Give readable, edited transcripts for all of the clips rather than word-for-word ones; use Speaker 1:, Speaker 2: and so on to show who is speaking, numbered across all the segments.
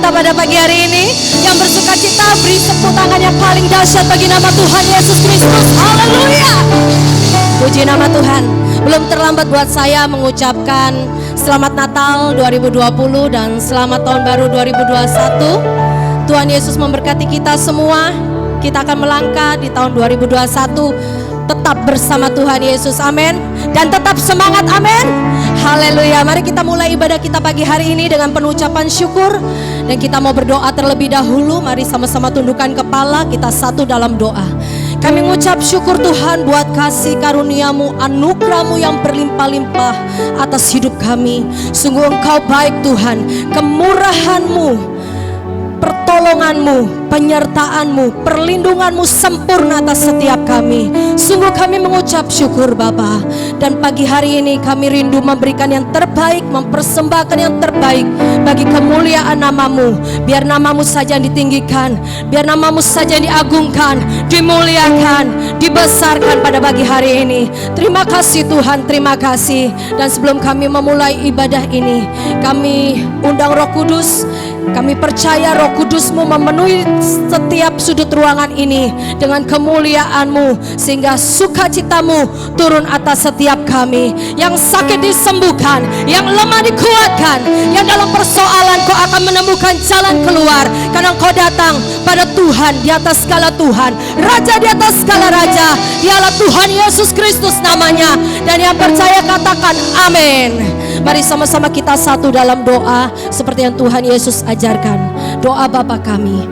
Speaker 1: kita pada pagi hari ini. Yang bersuka cita beri tepuk tangan yang paling dahsyat bagi nama Tuhan Yesus Kristus. Haleluya. Puji nama Tuhan. Belum terlambat buat saya mengucapkan selamat Natal 2020 dan selamat tahun baru 2021. Tuhan Yesus memberkati kita semua. Kita akan melangkah di tahun 2021 tetap bersama Tuhan Yesus, amin. Dan tetap semangat, amin. Haleluya. Mari kita mulai ibadah kita pagi hari ini dengan penuh ucapan syukur. Dan kita mau berdoa terlebih dahulu. Mari sama-sama tundukkan kepala, kita satu dalam doa. Kami mengucap syukur Tuhan buat kasih karunia-Mu, anugerah-Mu yang berlimpah-limpah atas hidup kami. Sungguh Engkau baik Tuhan, kemurahan-Mu, pertolongan-Mu, penyertaan-Mu, perlindungan-Mu sempurna atas setiap kami. Sungguh kami mengucap syukur Bapa. Dan pagi hari ini kami rindu memberikan yang terbaik, mempersembahkan yang terbaik bagi kemuliaan nama-Mu. Biar nama-Mu saja yang ditinggikan, biar nama-Mu saja yang diagungkan, dimuliakan, dibesarkan pada pagi hari ini. Terima kasih Tuhan, terima kasih. Dan sebelum kami memulai ibadah ini, kami undang Roh Kudus. Kami percaya Roh Kudus-Mu memenuhi setiap sudut ruangan ini dengan kemuliaan-Mu, sehingga sukacita-Mu turun atas setiap kami. Yang sakit disembuhkan, yang lemah dikuatkan, yang dalam persoalan Kau akan menemukan jalan keluar, karena Kau datang pada Tuhan di atas segala Tuhan, Raja di atas segala Raja. Dialah Tuhan Yesus Kristus namanya. Dan yang percaya katakan amin. Mari sama-sama kita satu dalam doa seperti yang Tuhan Yesus ajarkan. Doa Bapa kami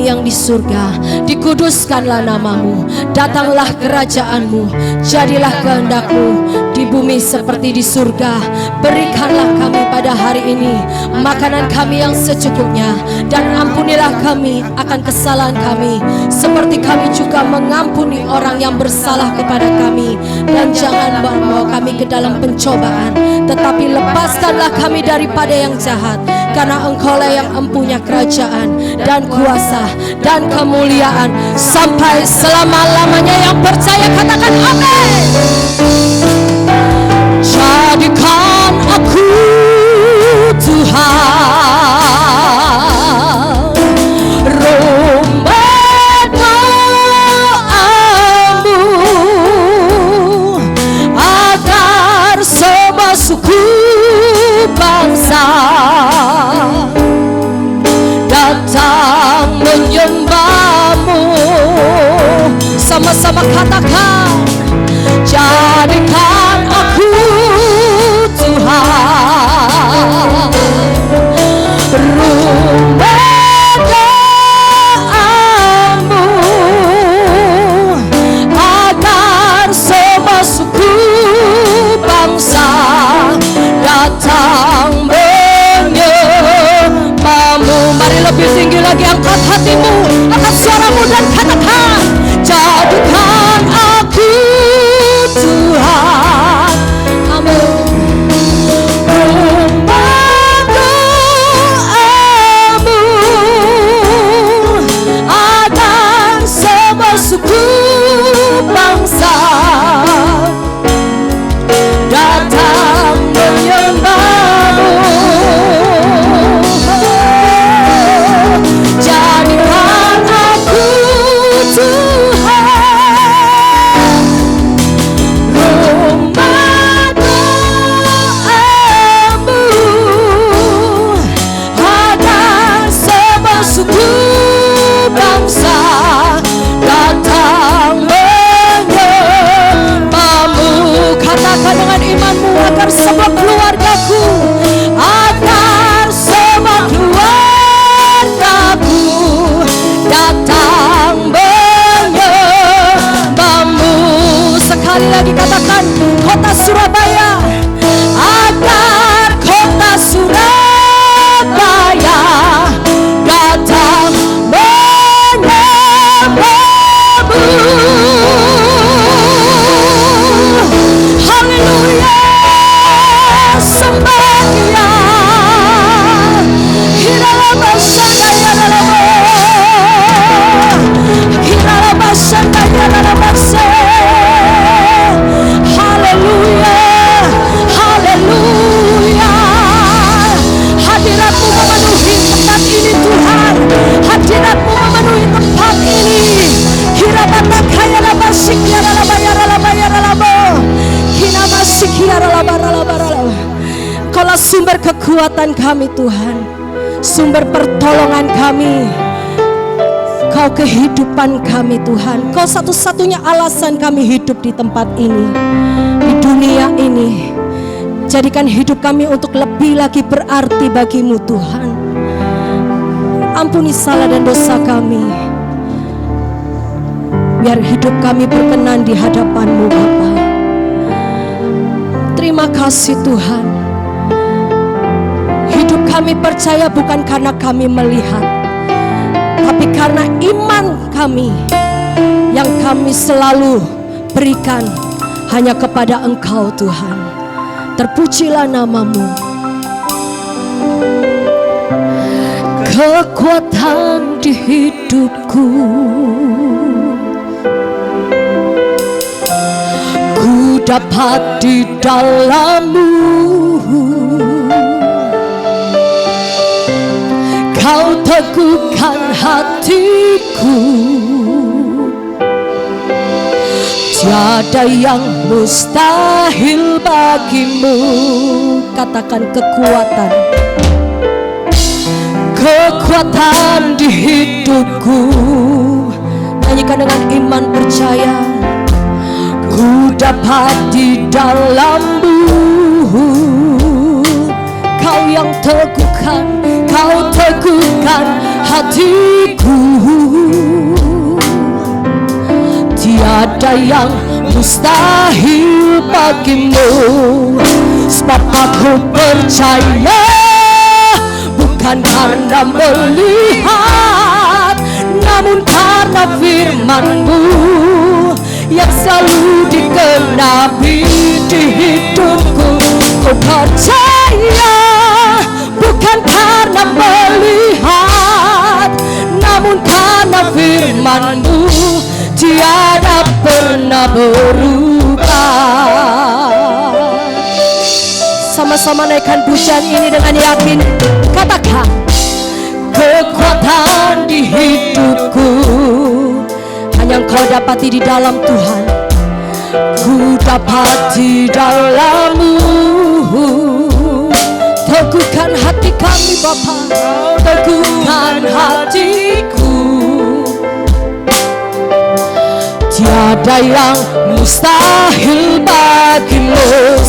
Speaker 1: yang di surga, dikuduskanlah nama-Mu, datanglah kerajaan-Mu, jadilah kehendak-Mu di bumi seperti di surga. Berikanlah kami pada hari ini makanan kami yang secukupnya, dan ampunilah kami akan kesalahan kami, seperti kami juga mengampuni orang yang bersalah kepada kami. Dan jangan bawa kami ke dalam pencobaan, tetapi lepaskanlah kami daripada yang jahat, karena Engkaulah yang empunya kerajaan dan kuasa dan kemuliaan sampai selama-lamanya. Yang percaya katakan amin. Jadikan aku Tuhan rumah doa-Mu, agar semua suku bangsa datang menyembah-Mu. Sama-sama katakan, jadikan aku Tuhan rumah doa-Mu, agar semua suku bangsa datang menyembah-Mu. Mari lebih tinggi lagi, angkat hatimu, angkat suaramu dan katakan, jadikan aku Tuhan, amin, rumah doa-Mu, agar semua suku bangsa datang menyembah-Mu. Jadikan aku sumber kekuatan kami Tuhan, sumber pertolongan kami. Kau kehidupan kami Tuhan, Kau satu-satunya alasan kami hidup di tempat ini, di dunia ini. Jadikan hidup kami untuk lebih lagi berarti bagi-Mu Tuhan. Ampuni salah dan dosa kami, biar hidup kami berkenan di hadapan-Mu Bapa. Terima kasih Tuhan. Hidup kami percaya bukan karena kami melihat, tapi karena iman kami yang kami selalu berikan hanya kepada Engkau Tuhan. Terpujilah nama-Mu. Kekuatan di hidupku, ku dapat di dalam-Mu. Kau teguhkan hatiku, tiada yang mustahil bagi-Mu. Katakan kekuatan, kekuatan di hidupku. Nyanyikan dengan iman percaya. Ku dapat di dalam-Mu. Kau yang teguhkan, Kau teguhkan hatiku. Tiada yang mustahil bagi-Mu. Sebab aku percaya, bukan karena melihat, namun karena firman-Mu yang selalu digenapi di hidupku. Ku percaya, bukan karena melihat, namun karena firman-Mu tiada pernah berubah. Sama-sama naikkan pujian ini dengan yakin. Katakan, kekuatan di hidupku hanya Engkau dapati di dalam Tuhan. Ku dapat di dalam-Mu. Teguhkan hati kami Bapa, teguhkan hatiku. Tiada yang mustahil bagi-Mu.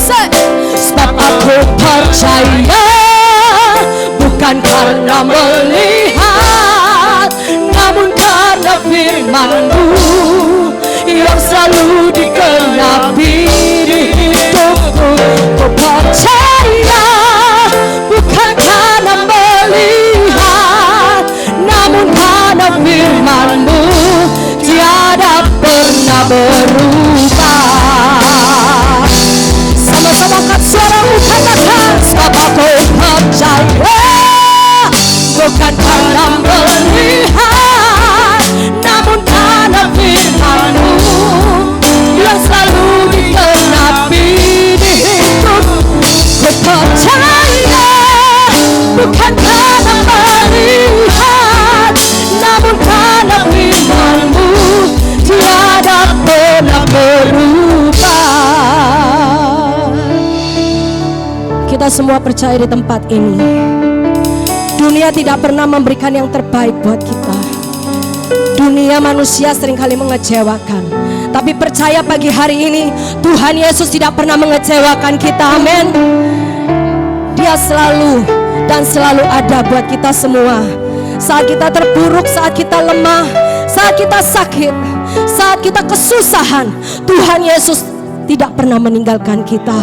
Speaker 1: Sebab aku percaya, bukan karena melihat, namun karena firman-Mu yang selalu digenapi di hidupku. Ku percaya, bukan karena melihat, namun karena firman-Mu tiada pernah berubah. Sama-sama angkat suaramu, katakan, sebab aku percaya, bukan karena melihat, namun karena firman-Mu yang selalu digenapi di hidupku. Ku percaya, bukan karena melihat, namun karena firman-Mu tiada pernah berubah. Kita semua percaya di tempat ini, dunia tidak pernah memberikan yang terbaik buat kita. Dunia, manusia seringkali mengecewakan, tapi percaya pagi hari ini Tuhan Yesus tidak pernah mengecewakan kita. Amin. Dia selalu dan selalu ada buat kita semua. Saat kita terpuruk, saat kita lemah, saat kita sakit, saat kita kesusahan, Tuhan Yesus tidak pernah meninggalkan kita.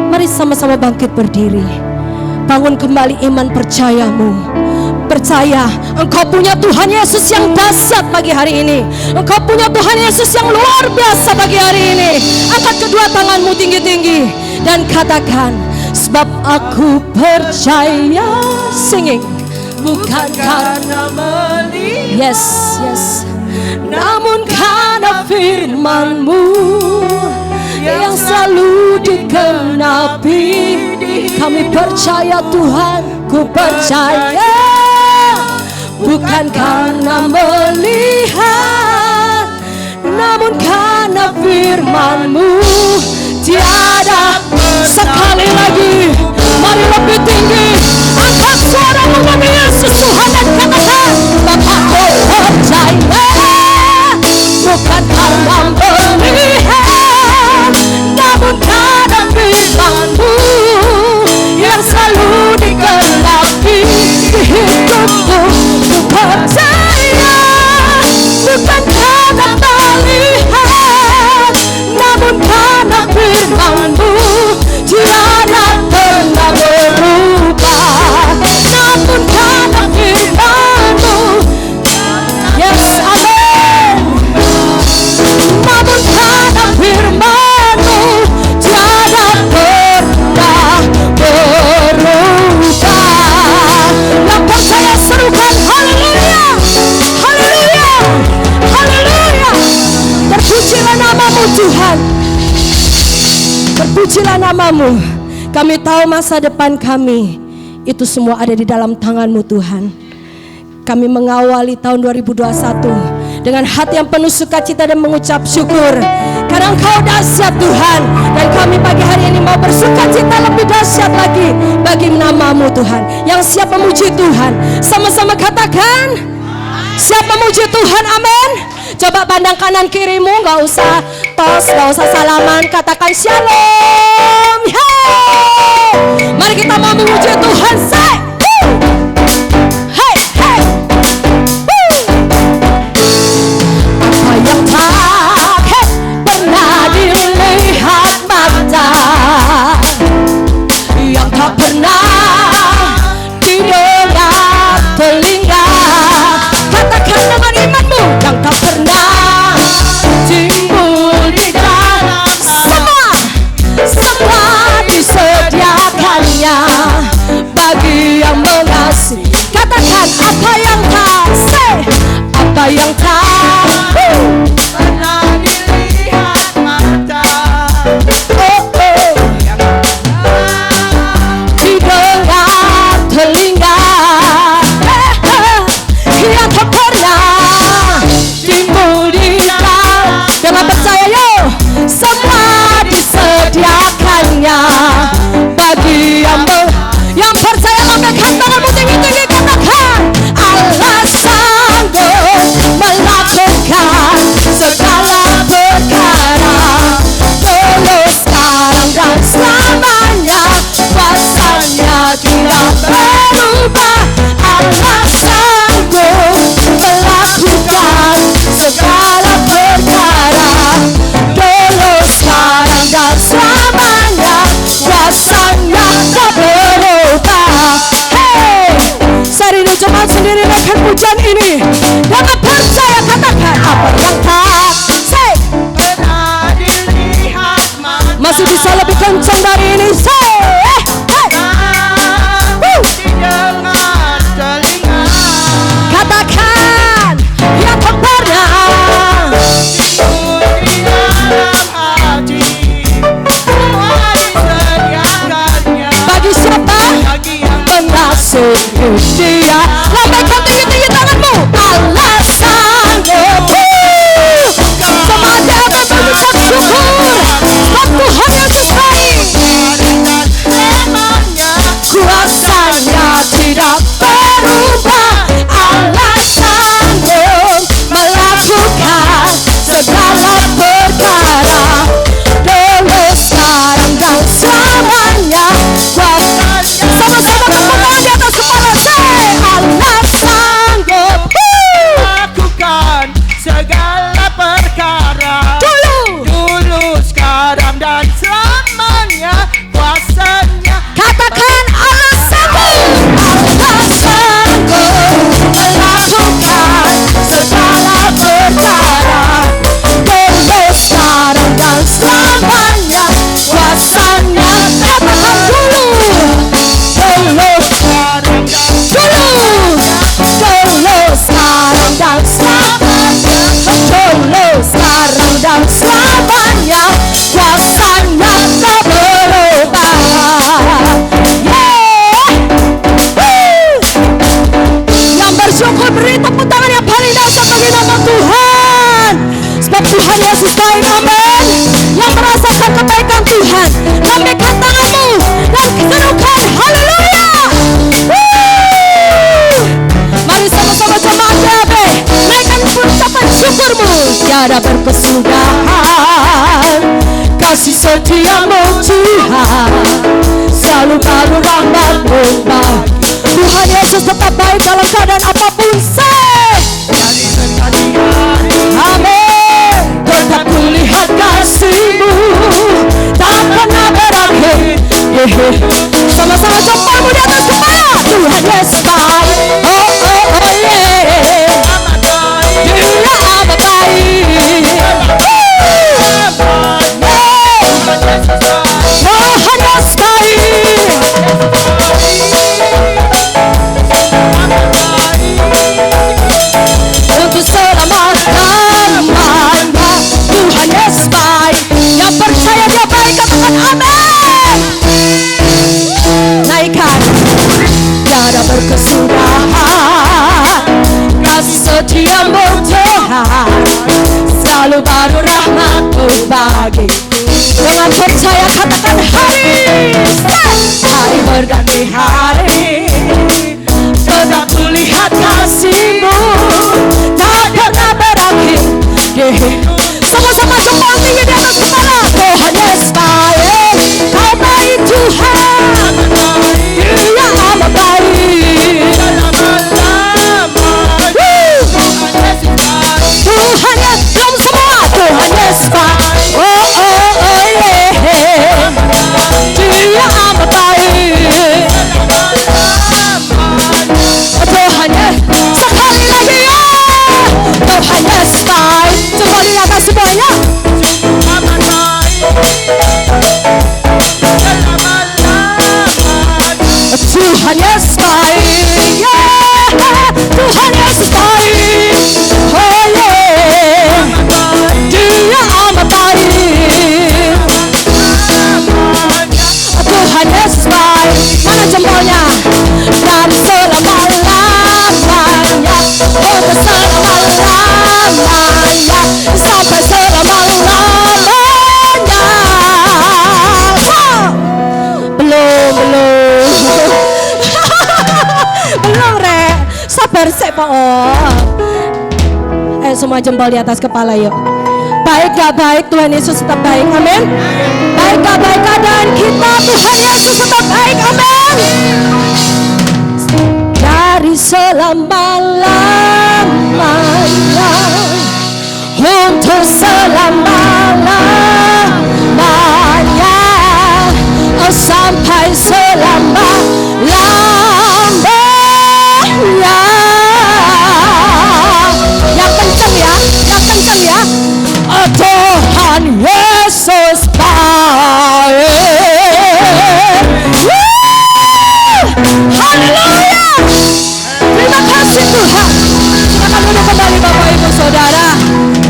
Speaker 1: Mari sama-sama bangkit berdiri. Bangun kembali iman percayamu. Percaya engkau punya Tuhan Yesus yang dahsyat pagi hari ini. Engkau punya Tuhan Yesus yang luar biasa pagi hari ini. Angkat kedua tanganmu tinggi-tinggi dan katakan, sebab aku percaya. Singing. Bukan karena melihat, yes, namun karena firman-Mu yang selalu digenapi. Kami percaya Tuhan, ku percaya, bukan karena melihat, namun karena firman-Mu tiada. Sekali lagi, kami tahu masa depan kami itu semua ada di dalam tangan-Mu Tuhan. Kami mengawali tahun 2021 dengan hati yang penuh sukacita dan mengucap syukur karena Engkau dahsyat Tuhan. Dan kami pagi hari ini mau bersukacita lebih dahsyat lagi bagi nama-Mu Tuhan. Yang siap memuji Tuhan, sama-sama katakan siap memuji Tuhan, amin. Coba pandang kanan kirimu, gak usah tos, gak usah salaman, katakan shalom. Hey! Mari kita mau memuji Tuhan, say. Hey, hey. Apa yang tak pernah dilihat mata, yang tak pernah didengar telinga, katakan dengan imanmu, yang tak pernah timbul di dalam semua disediakannya bagi yang mengasihi. Katakan apa yang tak apa yang tak
Speaker 2: pernah dilihat mata,
Speaker 1: didengar telinga, yang tak pernah timbul di dalam. Dengan percaya yuk, semua disediakannya bagi yang percaya. Lambaikan tanganmu tinggi-tinggi, katakan Allah sanggup melakukan segala perkara dulu, sekarang dan selamanya. Kuasanya tidak berubah. Allah sanggup melakukan segala perkara dulu, sekarang dan selamanya. Kuasanya tak berubah. Hey, saya rindu jemaat sendiri rekan pujian ini dengan percaya, katakan apa yang tak
Speaker 2: pernah dilihat mata,
Speaker 1: masih bisa lebih kencang dari ini.
Speaker 2: didengar telinga,
Speaker 1: Katakan yang tak pernah
Speaker 2: timbul di dalam hati, semua disediakannya
Speaker 1: bagi siapa
Speaker 2: bagi yang
Speaker 1: mengasihi Dia. Lambaikan tinggi-tinggi tanganmu. berikan. Tiada berkesudahan kasih setiamu Tuhan, selalu baru rahmat-Mu bagiku. Dengan percaya katakan hari berganti hari, tetap kulihat kasih-Mu tak pernah berakhir. Sama-sama jempol tinggi di atas kepala. Tuhan Yesus baik, Kau baik Tuhan, Dia amat baik. Tuhan Yesus, belum semua. Tuhan Yesus baik, oh yeah, Dia amat baik. Tuhan Yesus, sekali lagi ya. Tuhan Yesus baik. Coba di atas semuanya. Tuhan Yesus baik, yeah. Tuhan Yesus baik, oh yeah. Dia amat baik. Tuhan Yesus baik. Mana jempolnya? Dari selama-lamanya, untuk selama-lamanya, sampai selama-lamanya. Belum Rek, sabar sih Pak. Ayo semua jempol di atas kepala yuk. Baik gak baik, Tuhan Yesus tetap baik, amin. Baik gak baik keadaan kita, Tuhan Yesus tetap baik, amin. Dari selama-lamanya, untuk selama-lamanya, sampai selama-lamanya. Yang kenceng ya, yang kenceng ya. Oh, Tuhan Yesus baik. Haleluya. Terima kasih Tuhan. Silakan duduk kembali Bapak Ibu Saudara.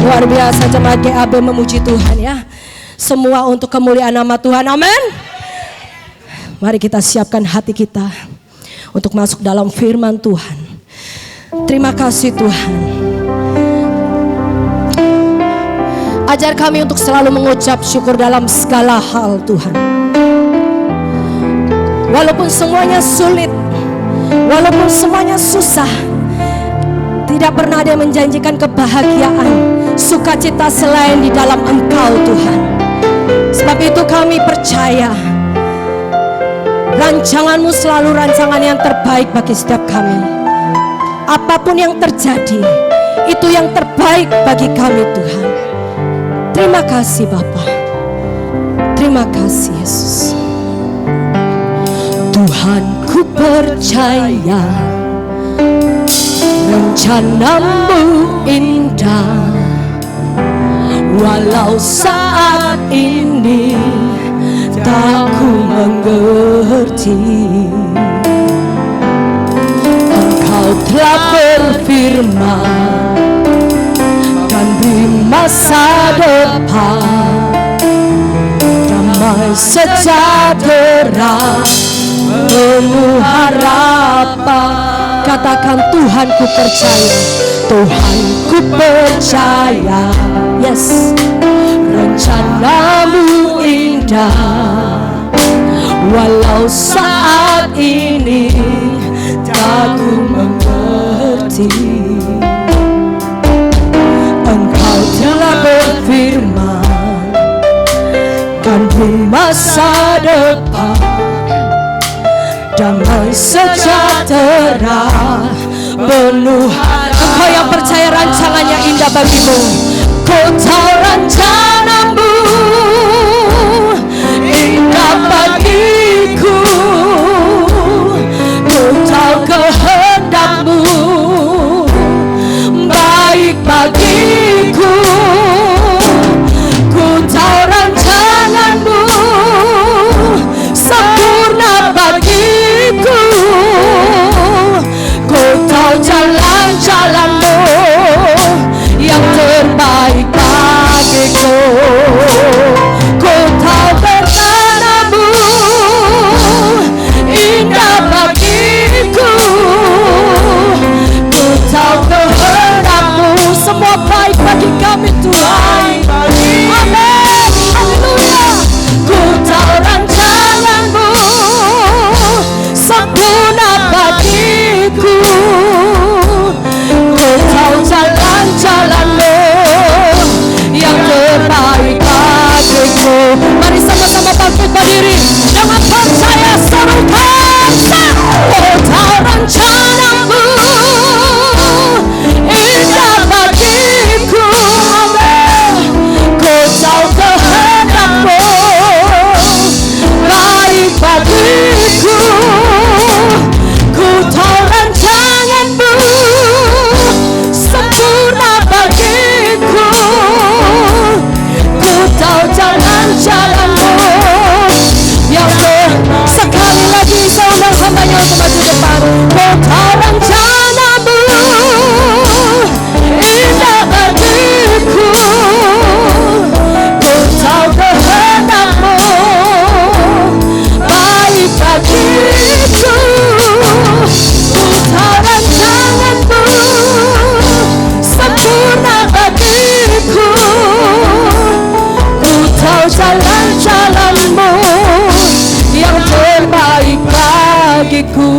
Speaker 1: Luar biasa jemaat GAB memuji Tuhan ya. Semua untuk kemuliaan nama Tuhan, amin. Mari kita siapkan hati kita untuk masuk dalam firman Tuhan. Terima kasih Tuhan. Ajar kami untuk selalu mengucap syukur dalam segala hal Tuhan. Walaupun semuanya sulit, walaupun semuanya susah, tidak pernah ada yang menjanjikan kebahagiaan, sukacita selain di dalam Engkau Tuhan. Sebab itu kami percaya rancangan-Mu selalu rancangan yang terbaik bagi setiap kami. Apapun yang terjadi, itu yang terbaik bagi kami Tuhan. Terima kasih Bapa. Terima kasih Yesus. Tuhan, ku percaya rencana-Mu indah, walau saat ini tak ku mengerti. Engkau telah berfirman dan di masa depan damai sejahtera penuh harapan. Katakan Tuhan ku percaya, Tuhan ku percaya, yes. Rencana-Mu indah, walau saat ini tak ku mengerti. Engkau telah berfirman kan di masa depan damai sejahtera penuh. Engkau yang percaya rancangannya indah bagimu. Kau tahu rencana-Mu indah bagiku. Kau tahu kehendak-Mu baik bagiku. Ku tahu rancangan-Mu sempurna bagiku. Ku tahu jalan-jalan-Mu yang terbaik bagiku.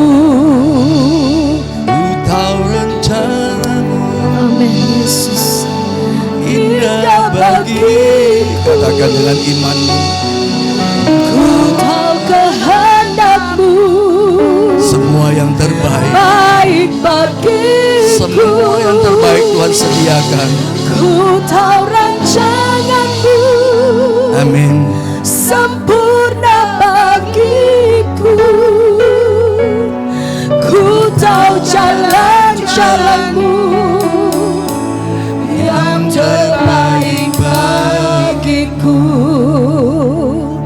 Speaker 3: Ku tahu rencanamu
Speaker 1: Amin Yesus.
Speaker 3: indah bagi. Katakan dengan imanmu.
Speaker 1: Ku tahu kehendakmu
Speaker 3: Semua yang terbaik,
Speaker 1: baik bagiku.
Speaker 3: semua yang terbaik Tuhan sediakan.
Speaker 1: Ku tahu rancanganmu
Speaker 3: Amin.
Speaker 1: sempurna bagiku. Ku tahu jalan-jalanmu yang terbaik bagiku.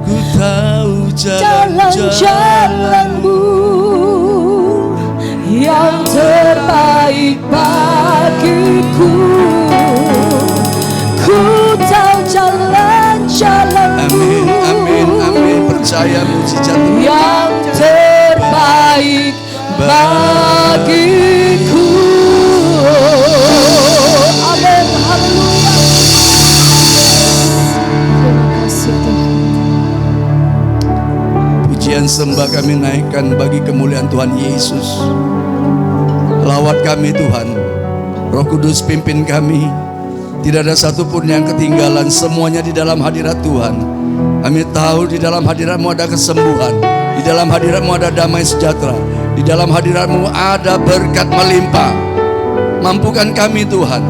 Speaker 3: Ku tahu
Speaker 1: Jalan-jalanmu yang terbaik bagiku. Ku tahu jalan-jalanmu
Speaker 3: Amin, amin, amin. Percaya mujizat
Speaker 1: yang terbaik bagiku. Amin, haleluya. Terima kasih Tuhan.
Speaker 3: pujian sembah kami naikkan bagi kemuliaan Tuhan Yesus. Lawat kami Tuhan, Roh Kudus pimpin kami. Tidak ada satupun yang ketinggalan, semuanya di dalam hadirat Tuhan. Kami tahu di dalam hadirat-Mu ada kesembuhan, di dalam hadirat-Mu ada damai sejahtera, di dalam hadirat-Mu ada berkat melimpah. Mampukan kami Tuhan,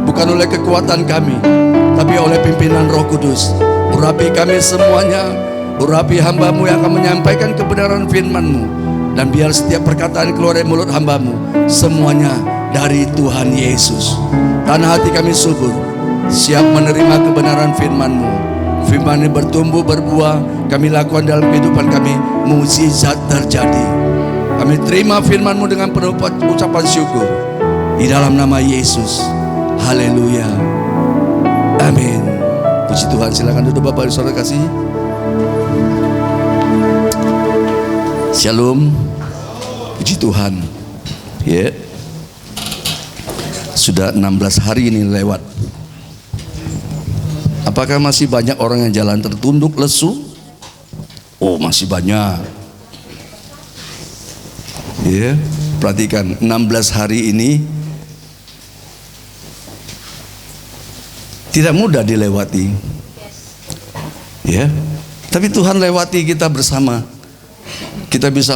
Speaker 3: bukan oleh kekuatan kami, tapi oleh pimpinan Roh Kudus. Urapi kami semuanya, urapi hamba-Mu yang akan menyampaikan kebenaran firman-Mu, dan biar setiap perkataan keluar dari mulut hamba-Mu semuanya dari Tuhan Yesus. Tanah hati kami subur, siap menerima kebenaran firman-Mu. Firman ini bertumbuh berbuah, kami lakukan dalam kehidupan kami, mukjizat terjadi. Kami terima firman-Mu dengan penuh ucapan syukur di dalam nama Yesus. Haleluya, amin. Puji Tuhan. Silakan duduk Bapak dan Saudara kasih. Shalom. Puji Tuhan. Ya. Sudah 16 hari ini lewat. Apakah masih banyak orang yang jalan tertunduk lesu? Oh, masih banyak. Ya, perhatikan 16 hari ini tidak mudah dilewati. Ya. Tapi Tuhan lewati kita bersama. Kita bisa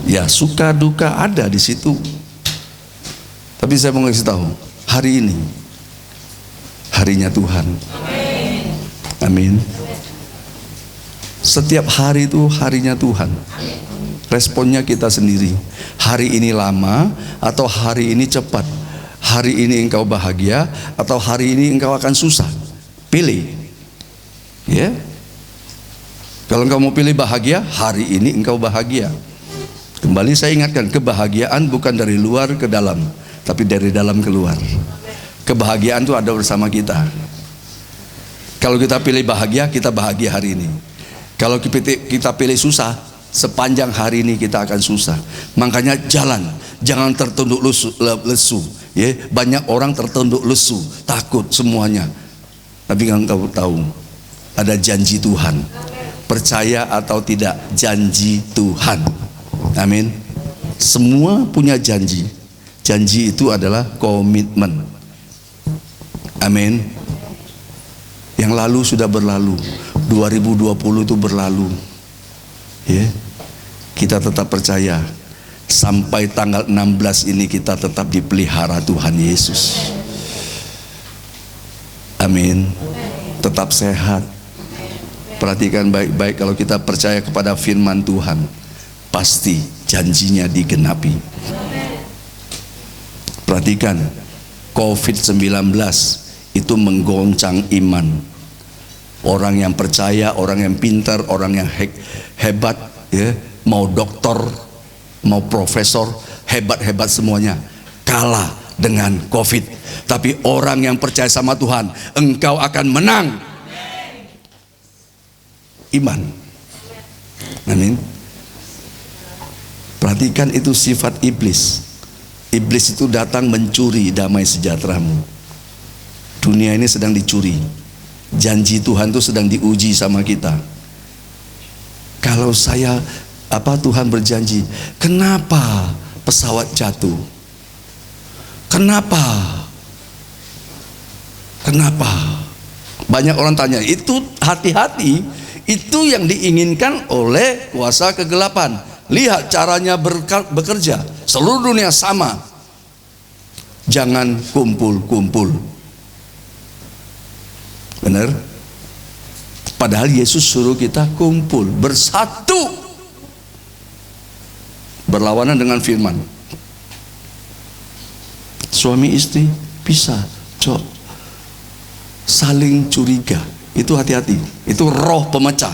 Speaker 3: ya, suka duka ada di situ. Tapi saya mau kasih tahu, hari ini harinya Tuhan. Amin. Setiap hari itu harinya Tuhan. Responnya kita sendiri. Hari ini lama atau hari ini cepat. Hari ini engkau bahagia atau hari ini engkau akan susah. Pilih. Ya. Kalau engkau mau pilih bahagia, hari ini engkau bahagia. Kembali saya ingatkan, kebahagiaan bukan dari luar ke dalam, tapi dari dalam keluar. Kebahagiaan itu ada bersama kita. Kalau kita pilih bahagia, kita bahagia hari ini. Kalau kita pilih susah, sepanjang hari ini kita akan susah. Makanya jalan, jangan tertunduk lesu. Ya, banyak orang tertunduk lesu, takut semuanya. Tapi engkau tahu, ada janji Tuhan. Percaya atau tidak, janji Tuhan. Amin. Semua punya janji. Janji itu adalah komitmen. Amin. Yang lalu sudah berlalu. 2020 itu berlalu. Ya. Kita tetap percaya. Sampai tanggal 16 ini kita tetap dipelihara Tuhan Yesus. Amin. Tetap sehat. Perhatikan baik-baik, kalau kita percaya kepada firman Tuhan, pasti janjinya digenapi. Perhatikan, COVID-19 itu menggoncang iman. Orang yang percaya, orang yang pintar, orang yang hebat, ya, mau doktor, mau profesor, hebat-hebat semuanya, kalah dengan COVID. Tapi orang yang percaya sama Tuhan, engkau akan menang. Iman. Amin. Perhatikan, itu sifat iblis. Iblis itu datang mencuri damai sejahteramu. Dunia ini sedang dicuri. Janji Tuhan itu sedang diuji sama kita. Kalau saya Apa Tuhan berjanji? Kenapa pesawat jatuh? Kenapa? Kenapa? Banyak orang tanya, itu hati-hati, itu yang diinginkan oleh kuasa kegelapan. Lihat caranya bekerja, seluruh dunia sama. Jangan kumpul-kumpul. Benar? Padahal Yesus suruh kita kumpul, bersatu, berlawanan dengan firman. Suami istri bisa saling curiga, itu hati-hati, itu roh pemecah.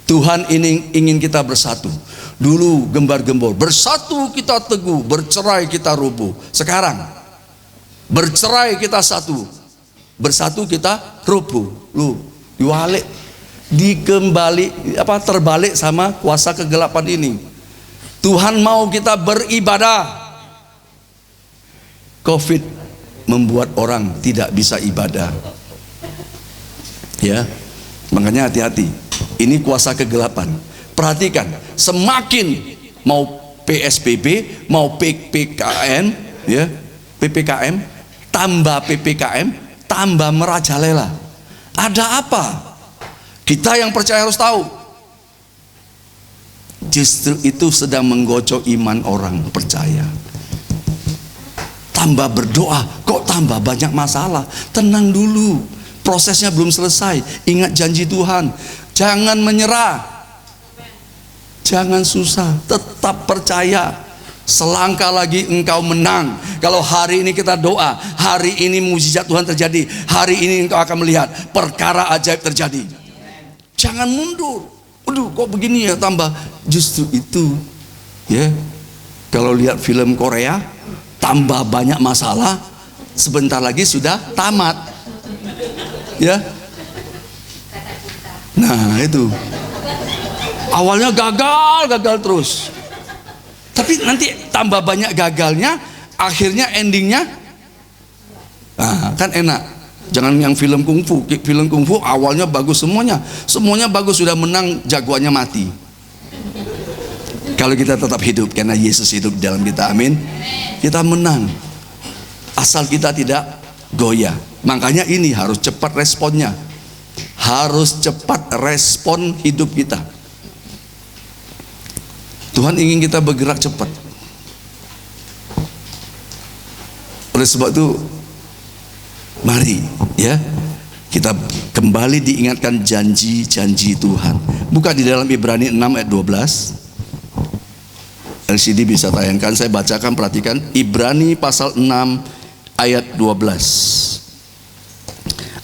Speaker 3: Tuhan ini ingin kita bersatu. Dulu gembar-gembor, bersatu kita teguh, bercerai kita rubuh. Sekarang bercerai kita satu, bersatu kita rubuh. Lu diwalik, terbalik sama kuasa kegelapan ini. Tuhan mau kita beribadah. Covid membuat orang tidak bisa ibadah. Ya, makanya hati-hati. Ini kuasa kegelapan. Perhatikan, semakin mau PSBB, mau PPKM, ya, PPKM, tambah PPKM, tambah merajalela. Ada apa? Kita yang percaya harus tahu. Justru itu sedang menggocok iman orang percaya. Tambah berdoa, kok tambah banyak masalah? Tenang dulu, prosesnya belum selesai. Ingat janji Tuhan, jangan menyerah, jangan susah, tetap percaya. Selangkah lagi engkau menang. Kalau hari ini kita doa, hari ini mukjizat Tuhan terjadi, hari ini engkau akan melihat perkara ajaib terjadi. Jangan mundur. Aduh, kok begini ya, tambah. Justru itu, ya. Kalau lihat film Korea, tambah banyak masalah, sebentar lagi sudah tamat, ya. Nah itu, awalnya gagal terus, tapi nanti tambah banyak gagalnya, akhirnya endingnya, nah, kan enak. Jangan yang film kungfu awalnya bagus semuanya bagus, sudah menang jagoannya mati. Kalau kita tetap hidup karena Yesus hidup di dalam kita, amin, kita menang. Asal kita tidak goyah. Makanya ini harus cepat responnya, harus cepat respon hidup kita. Tuhan ingin kita bergerak cepat. Oleh sebab itu, mari ya, kita kembali diingatkan janji-janji Tuhan. Buka di dalam Ibrani 6 ayat 12. LCD bisa tayangkan, saya bacakan, perhatikan. Ibrani pasal 6 ayat 12.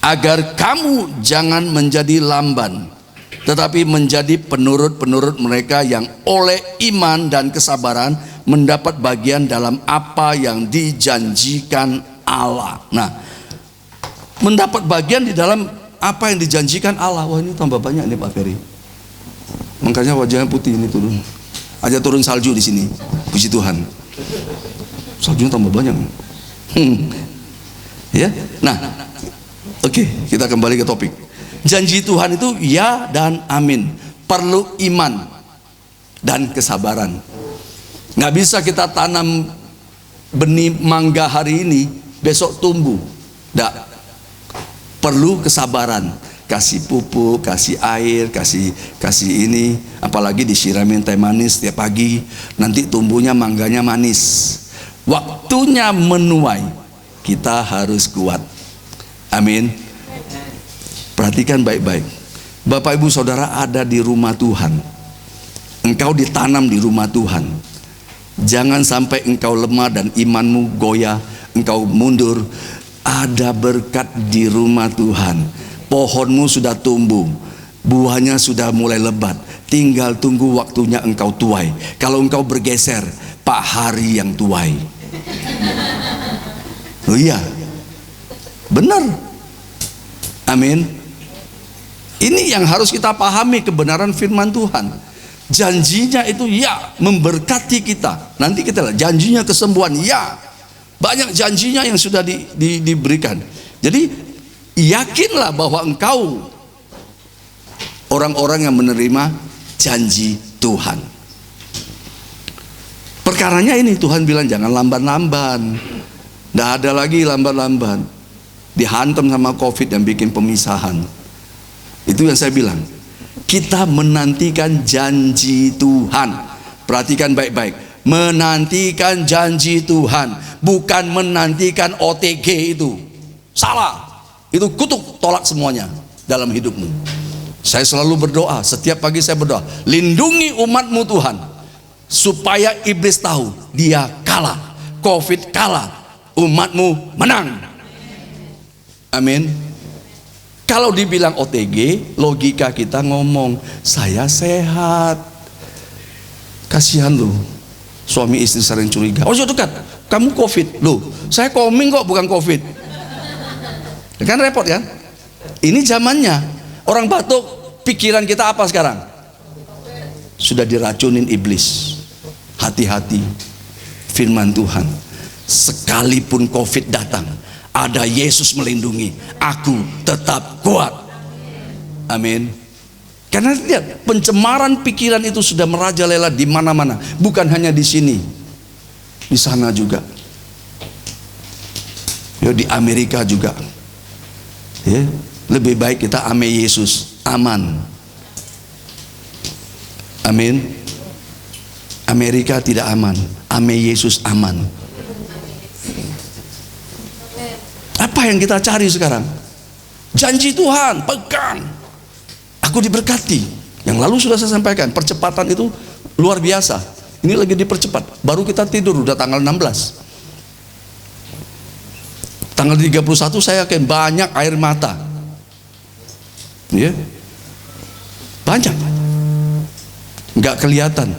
Speaker 3: Agar kamu jangan menjadi lamban, tetapi menjadi penurut-penurut mereka yang oleh iman dan kesabaran mendapat bagian dalam apa yang dijanjikan Allah. Nah, mendapat bagian di dalam apa yang dijanjikan Allah. Wah, ini tambah banyak nih Pak Ferry. Makanya wajahnya putih ini turun. Aja turun salju di sini. Puji Tuhan. Saljunya tambah banyak. Ya. Nah, oke, kita kembali ke topik. Janji Tuhan itu ya dan amin. Perlu iman dan kesabaran. Nggak bisa kita tanam benih mangga hari ini, besok tumbuh. Nggak. Perlu kesabaran, kasih pupuk, kasih air, kasih ini, apalagi disiramin teh manis setiap pagi, nanti tumbuhnya mangganya manis. Waktunya menuai, kita harus kuat. Amin. Perhatikan baik-baik, Bapak Ibu Saudara ada di rumah Tuhan, engkau ditanam di rumah Tuhan. Jangan sampai engkau lemah dan imanmu goyah, engkau mundur. Ada berkat di rumah Tuhan. Pohonmu sudah tumbuh, buahnya sudah mulai lebat, tinggal tunggu waktunya engkau tuai. Kalau engkau bergeser, Pak Hari yang tuai. Oh iya, benar. Amin. Ini yang harus kita pahami, kebenaran firman Tuhan. Janjinya itu ya, memberkati kita. Nanti kita lihat janjinya kesembuhan, ya. Banyak janjinya yang sudah diberikan. Jadi yakinlah bahwa engkau orang-orang yang menerima janji Tuhan. Perkaranya ini Tuhan bilang jangan lamban-lamban. Tidak ada lagi lamban-lamban. Dihantam sama COVID yang bikin pemisahan. Itu yang saya bilang. Kita menantikan janji Tuhan. Perhatikan baik-baik. Menantikan janji Tuhan, bukan menantikan OTG itu. Salah. Itu kutuk, tolak semuanya dalam hidupmu. Saya selalu berdoa, setiap pagi saya berdoa, lindungi umatmu Tuhan, supaya iblis tahu dia kalah, COVID kalah, umatmu menang. Amin. Kalau dibilang OTG, logika kita ngomong, saya sehat. Kasihan lu, suami istri sering curiga. Oh dekat, kamu COVID. Loh, saya koming kok, bukan COVID. Kan repot kan? Ini zamannya. Orang batuk, pikiran kita apa sekarang? Sudah diracunin iblis. Hati-hati. Firman Tuhan, sekalipun COVID datang, ada Yesus melindungi, aku tetap kuat. Amin. Karena lihat, pencemaran pikiran itu sudah merajalela di mana-mana, bukan hanya di sini, di sana juga. Ya, di Amerika juga. Ya, lebih baik kita ame Yesus, aman. Amin. Amerika tidak aman, ame Yesus aman. Apa yang kita cari sekarang? Janji Tuhan, pegang. Aku diberkati. Yang lalu sudah saya sampaikan, percepatan itu luar biasa. Ini lagi dipercepat. Baru kita tidur, udah tanggal 16. Tanggal 31 saya yakin banyak air mata. Ya. Banyak. Enggak kelihatan.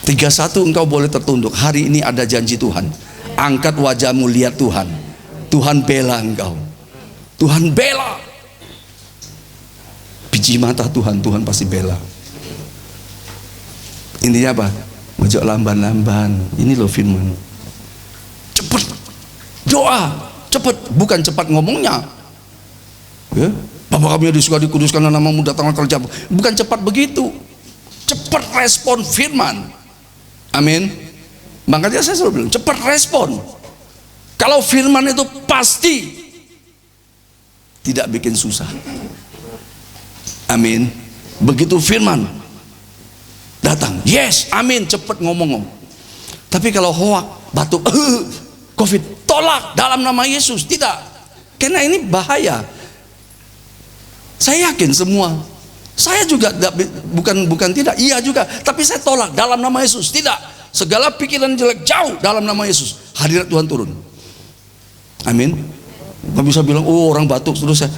Speaker 3: 31 engkau boleh tertunduk. Hari ini ada janji Tuhan. Angkat wajahmu, lihat Tuhan. Tuhan bela engkau. Tuhan bela. Biji mata Tuhan, Tuhan pasti bela. Intinya apa? Mojok lamban-lamban. Ini loh firman. Cepat doa, cepat, bukan cepat ngomongnya. Ya, Bapa kami yang di surga dikuduskan namamu, datanglah kerjamu. Bukan cepat begitu. Cepat respon firman. Amin. Makanya saya selalu bilang cepat respon. Kalau firman itu pasti tidak bikin susah. Amin. Begitu firman datang, yes, amin, cepat ngomong. Tapi kalau hoak, batuk, COVID, tolak dalam nama Yesus. Tidak. Karena ini bahaya. Saya yakin semua. Saya juga bukan tidak, iya juga. Tapi saya tolak dalam nama Yesus. Tidak. Segala pikiran jelek jauh dalam nama Yesus. Hadirat Tuhan turun. Amin. Nggak bisa bilang, oh orang batuk terus saya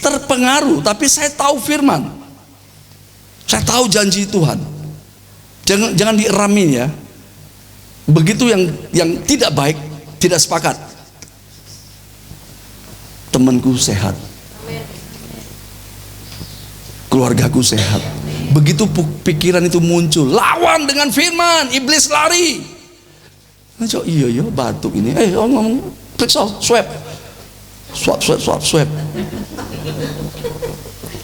Speaker 3: terpengaruh. Tapi saya tahu firman. Saya tahu janji Tuhan. Jangan dieramin ya. Begitu yang tidak baik, tidak sepakat. Temanku sehat, keluargaku sehat. Begitu pikiran itu muncul, lawan dengan firman, iblis lari. Ngajak, iya batuk ini. Ngomong, periksa, swab.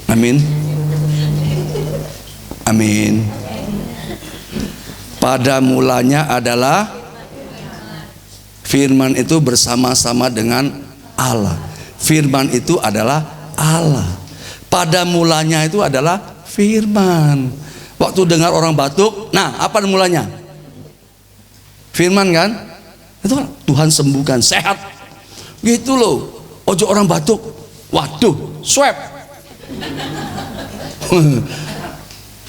Speaker 3: Amin. Amin. Pada mulanya adalah firman itu bersama-sama dengan Allah. Firman itu adalah Allah. Pada mulanya itu adalah firman. Waktu dengar orang batuk, nah apa mulanya? Firman kan? Itu kan Tuhan sembuhkan, sehat. Gitu loh. Ojo orang batuk, waduh, swab.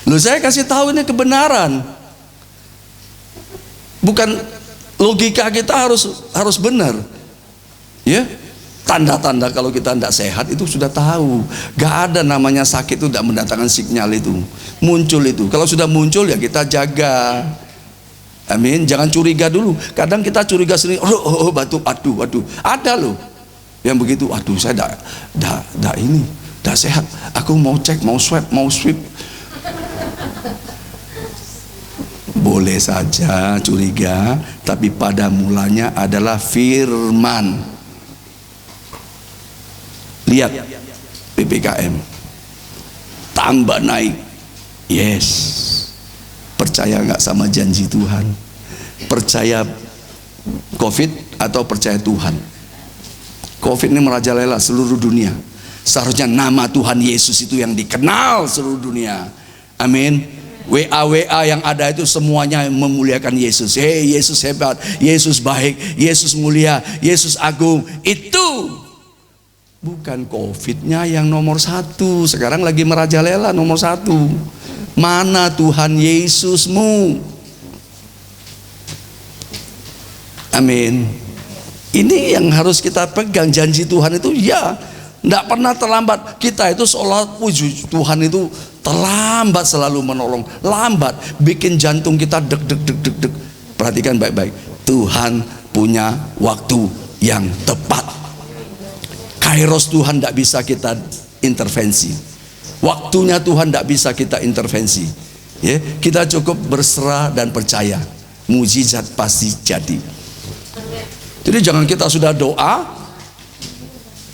Speaker 3: Loh, saya kasih tahu ini kebenaran. Bukan logika kita harus benar. Ya. Tanda-tanda kalau kita tidak sehat itu sudah tahu. Gak ada namanya sakit itu tidak mendatangkan sinyal itu. Muncul itu. Kalau sudah muncul ya kita jaga. Amin. Jangan curiga dulu. Kadang kita curiga sendiri. Oh batuk, aduh. Ada loh yang begitu. Aduh, saya tidak sehat. Aku mau cek, mau sweep. Boleh saja curiga, tapi pada mulanya adalah firman. Lihat PPKM tambah naik, yes. percaya nggak sama janji Tuhan? Percaya COVID atau percaya Tuhan? COVID ini merajalela seluruh dunia. Seharusnya nama Tuhan Yesus itu yang dikenal seluruh dunia. Amin. WA yang ada itu semuanya memuliakan Yesus. Hei, Yesus hebat, Yesus baik, Yesus mulia, Yesus agung. Itu bukan COVID-nya yang nomor satu. Sekarang lagi merajalela nomor satu. Mana Tuhan Yesusmu? Amin. Ini yang harus kita pegang. Janji Tuhan itu ya tidak pernah terlambat. Kita itu seolah puji Tuhan itu terlambat, selalu menolong, lambat, bikin jantung kita deg deg deg deg deg. Perhatikan baik-baik. Tuhan punya waktu yang tepat. Kairos Tuhan tidak bisa kita intervensi. Waktunya Tuhan tidak bisa kita intervensi. Ya, kita cukup berserah dan percaya. Mujizat pasti jadi. Jadi jangan kita sudah doa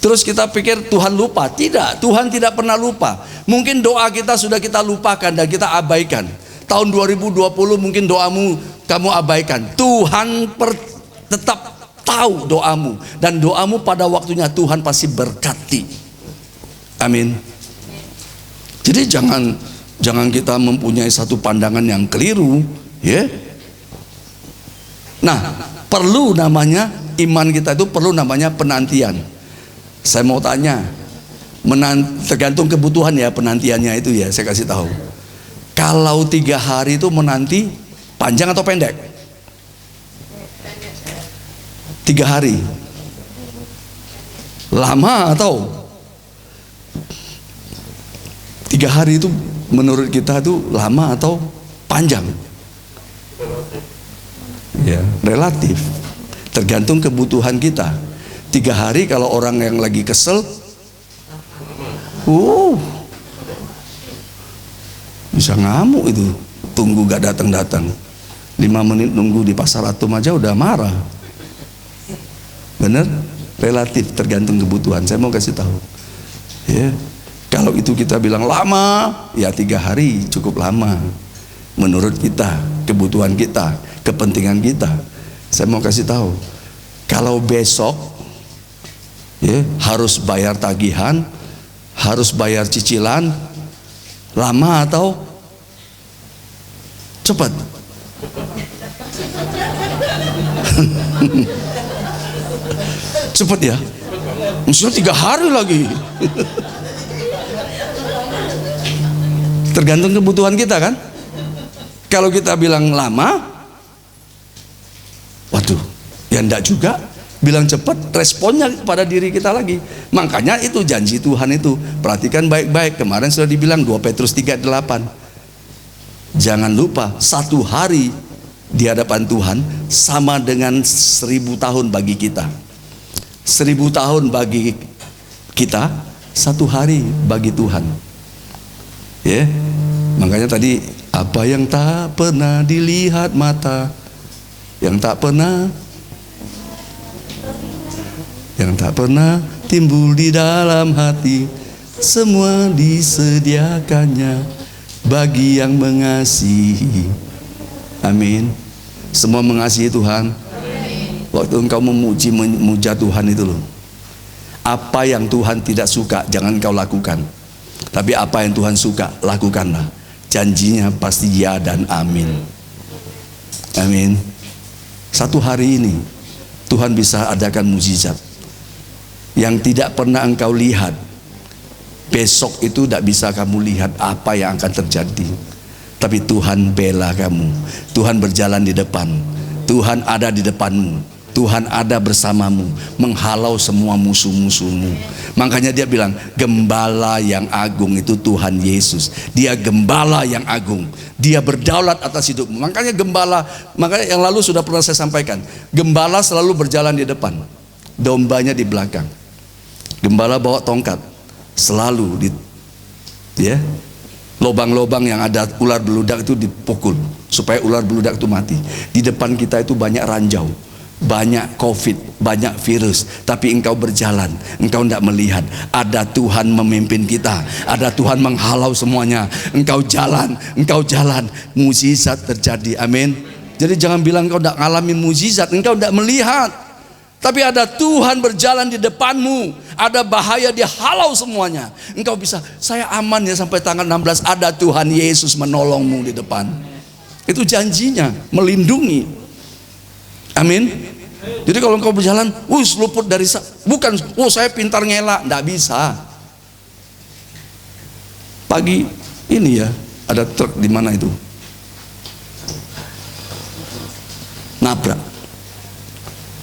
Speaker 3: terus kita pikir Tuhan lupa. Tidak, Tuhan tidak pernah lupa. Mungkin doa kita sudah kita lupakan dan kita abaikan. Tahun 2020 mungkin doamu kamu abaikan. Tuhan tetap tahu doamu, dan doamu pada waktunya Tuhan pasti berkati. Amin. Jadi jangan kita mempunyai satu pandangan yang keliru, ya. Nah, perlu namanya iman kita itu perlu namanya penantian. Saya mau tanya, tergantung kebutuhan ya penantiannya itu ya, saya kasih tahu. Kalau 3 hari itu menanti panjang atau pendek? 3 hari. Lama atau 3 hari itu menurut kita itu lama atau panjang? Ya, relatif. Tergantung kebutuhan kita. 3 hari kalau orang yang lagi kesel, bisa ngamuk itu, tunggu gak datang-datang. 5 menit nunggu di pasar Atom aja udah marah. Bener? Relatif, tergantung kebutuhan. Saya mau kasih tahu. Ya, kalau itu kita bilang lama, ya 3 hari cukup lama. Menurut kita, kebutuhan kita, kepentingan kita. Saya mau kasih tahu. Kalau besok ya, harus bayar tagihan, harus bayar cicilan, lama atau cepat? Cepat ya? Maksudnya 3 hari lagi. Tergantung kebutuhan kita kan. Kalau kita bilang lama, waduh, ya enggak juga. Bilang cepat, responnya pada diri kita lagi. Makanya itu janji Tuhan itu. Perhatikan baik-baik. Kemarin sudah dibilang 2 Petrus 3:8. Jangan lupa, 1 hari di hadapan Tuhan sama dengan 1000 tahun bagi kita. 1000 tahun bagi kita, 1 hari bagi Tuhan. Ya, makanya tadi, apa yang tak pernah dilihat mata, yang tak pernah timbul di dalam hati, semua disediakannya bagi yang mengasihi. Amin. Semua mengasihi Tuhan. Waktu engkau memuja Tuhan itu loh, apa yang Tuhan tidak suka jangan engkau lakukan, tapi apa yang Tuhan suka lakukanlah. Janjinya pasti ya dan amin. Amin. 1 hari ini Tuhan bisa adakan mujizat yang tidak pernah engkau lihat. Besok itu tidak bisa kamu lihat apa yang akan terjadi, tapi Tuhan bela kamu. Tuhan berjalan di depan. Tuhan ada di depanmu. Tuhan ada bersamamu, menghalau semua musuh-musuhmu. Makanya dia bilang, gembala yang agung itu Tuhan Yesus. Dia gembala yang agung. Dia berdaulat atas hidupmu. Makanya yang lalu sudah pernah saya sampaikan, gembala selalu berjalan di depan, dombanya di belakang. Gembala bawa tongkat, selalu lobang-lobang yang ada ular beludak itu dipukul supaya ular beludak itu mati. Di depan kita itu banyak ranjau. banyak COVID, banyak virus, tapi engkau berjalan, engkau tidak melihat ada Tuhan memimpin kita, ada Tuhan menghalau semuanya. Engkau jalan, mukjizat terjadi. Amin. Jadi jangan bilang engkau tidak ngalamin mukjizat, engkau tidak melihat. Tapi ada Tuhan berjalan di depanmu, ada bahaya dia halau semuanya. Engkau bisa, saya aman ya sampai tanggal 16, ada Tuhan Yesus menolongmu di depan. Itu janjinya, melindungi. Amin. Jadi kalau engkau berjalan, luput dari bukan, saya pintar ngelak, enggak bisa. Pagi ini ya, ada truk di mana itu, nabrak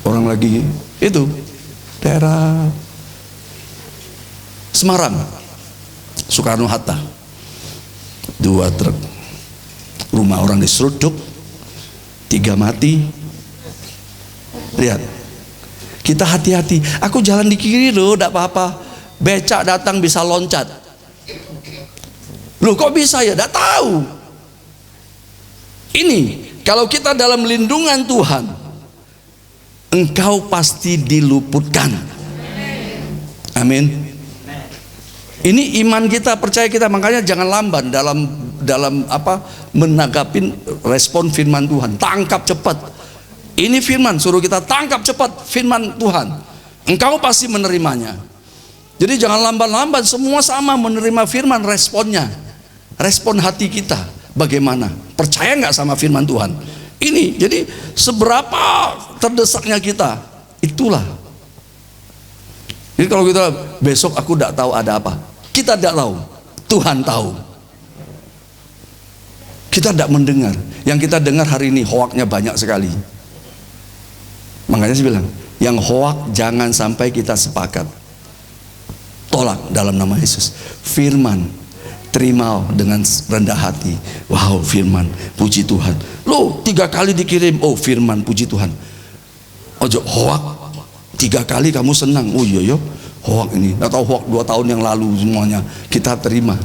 Speaker 3: orang lagi itu daerah Semarang, Soekarno Hatta, 2 truk, rumah orang diseruduk, 3 mati. Lihat, kita hati-hati. Aku jalan di kiri loh, tidak apa-apa. Becak datang bisa loncat. Loh kok bisa ya? Tidak tahu. Ini kalau kita dalam lindungan Tuhan, engkau pasti diluputkan. Amin. Ini iman kita, percaya kita. Makanya jangan lamban dalam menanggapi respon firman Tuhan. Tangkap cepat. Ini firman, suruh kita tangkap cepat firman Tuhan. Engkau pasti menerimanya. Jadi jangan lamban-lamban, semua sama menerima firman. Responnya, respon hati kita bagaimana? Percaya nggak sama firman Tuhan? Ini, jadi seberapa terdesaknya kita, itulah. Jadi kalau kita besok aku tidak tahu ada apa, kita tidak tahu, Tuhan tahu. Kita tidak mendengar. Yang kita dengar hari ini hoaknya banyak sekali. Makanya saya bilang, yang hoak jangan sampai kita sepakat. Tolak dalam nama Yesus. Firman, terima dengan rendah hati. Wow, firman, puji Tuhan. Loh, 3 kali dikirim, oh firman, puji Tuhan. Ojo hoak, 3 kali kamu senang. Oh iya, hoak ini. Atau hoak 2 tahun yang lalu semuanya kita terima,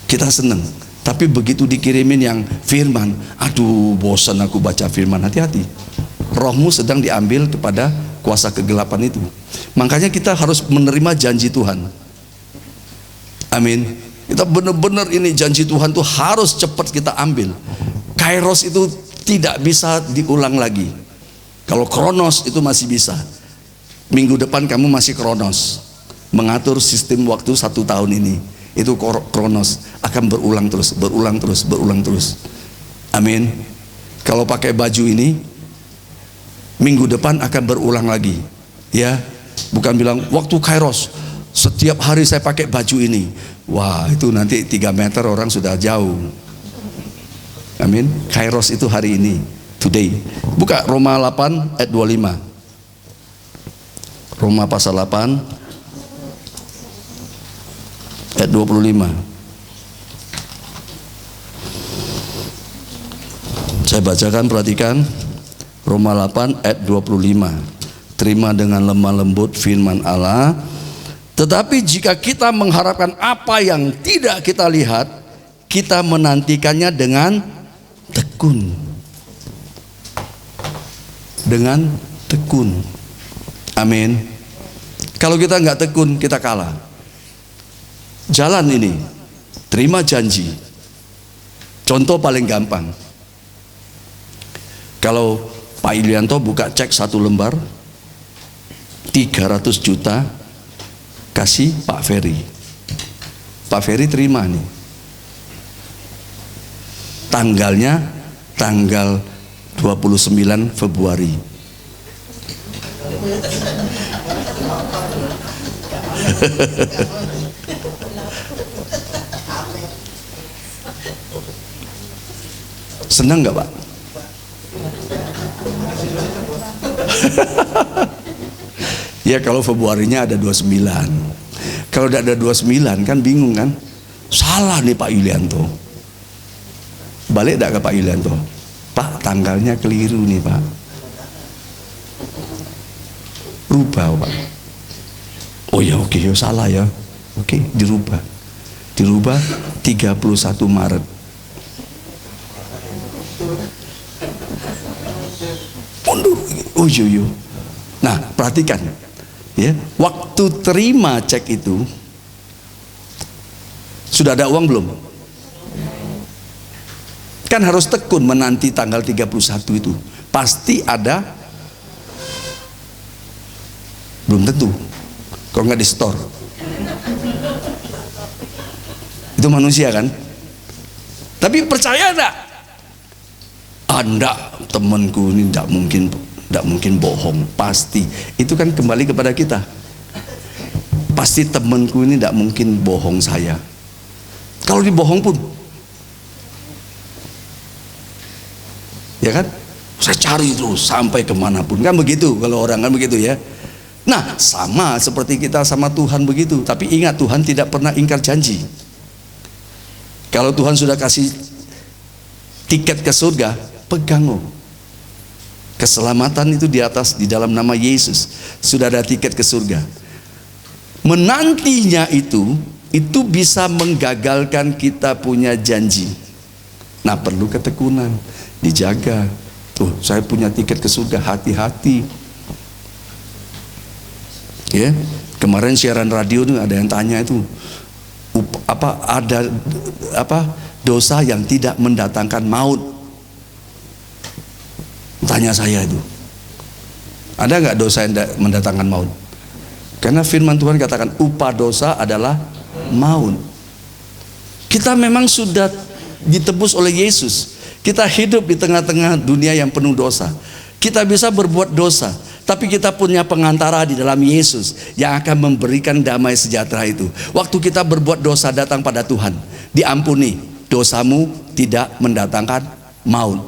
Speaker 3: kita senang. Tapi begitu dikirimin yang firman, aduh bosan aku baca firman. Hati-hati, rohmu sedang diambil kepada kuasa kegelapan itu. Makanya kita harus menerima janji Tuhan. Amin. Kita benar-benar ini janji Tuhan tuh harus cepat kita ambil. Kairos itu tidak bisa diulang lagi. Kalau kronos itu masih bisa. Minggu depan kamu masih kronos, mengatur sistem waktu 1 tahun ini. Itu kronos akan berulang terus. Amin. Kalau pakai baju ini, minggu depan akan berulang lagi, ya. Bukan bilang waktu kairos setiap hari saya pakai baju ini. Wah, itu nanti 3 meter orang sudah jauh. Amin. Kairos itu hari ini, today. Buka Roma 8 ayat 25. Roma pasal 8 ayat 25. Saya bacakan, perhatikan. Roma 8 ayat 25. Terima dengan lemah lembut firman Allah. Tetapi jika kita mengharapkan apa yang tidak kita lihat, kita menantikannya dengan tekun. Dengan tekun. Amin. Kalau kita nggak tekun, kita kalah. Jalan ini, terima janji. Contoh paling gampang. Kalau Pak Ilianto buka cek 1 lembar 300 juta kasih Pak Ferry. Pak Ferry terima nih. Tanggalnya tanggal 29 Februari. Senang nggak Pak? Ya kalau Februarinya ada 29. Kalau tidak ada 29 kan bingung kan? Salah nih Pak Yulianto. Balik tidak ke Pak Yulianto? Pak, tanggalnya keliru nih Pak. Rubah Pak. Oh ya oke, ya salah ya. Oke, dirubah. Dirubah 31 Maret. Mundur. Oh yo. Nah, perhatikan ya, waktu terima cek itu sudah ada uang belum? Kan harus tekun menanti tanggal 31 itu. Pasti ada. Belum tentu. Kalau nggak di store. Itu manusia kan? Tapi percaya enggak? Anda temanku ini enggak mungkin bohong. Pasti. Itu kan kembali kepada kita. Pasti temanku ini enggak mungkin bohong saya. Kalau dibohong pun, ya kan? Saya cari terus sampai kemanapun. Kan begitu kalau orang kan begitu ya. Nah, sama seperti kita sama Tuhan begitu. Tapi ingat, Tuhan tidak pernah ingkar janji. Kalau Tuhan sudah kasih tiket ke surga, pegang loh. Keselamatan itu di atas, di dalam nama Yesus. Sudah ada tiket ke surga. Menantinya itu bisa menggagalkan kita punya janji. Nah, perlu ketekunan, dijaga. Tuh, saya punya tiket ke surga, hati-hati. Ya, kemarin siaran radio tuh ada yang tanya itu, ada dosa yang tidak mendatangkan maut. Tanya saya itu, ada nggak dosa yang mendatangkan maut? Karena firman Tuhan katakan upah dosa adalah maut. Kita memang sudah ditebus oleh Yesus. Kita hidup di tengah-tengah dunia yang penuh dosa. Kita bisa berbuat dosa, tapi kita punya pengantara di dalam Yesus yang akan memberikan damai sejahtera itu. Waktu kita berbuat dosa datang pada Tuhan, diampuni, dosamu tidak mendatangkan maut.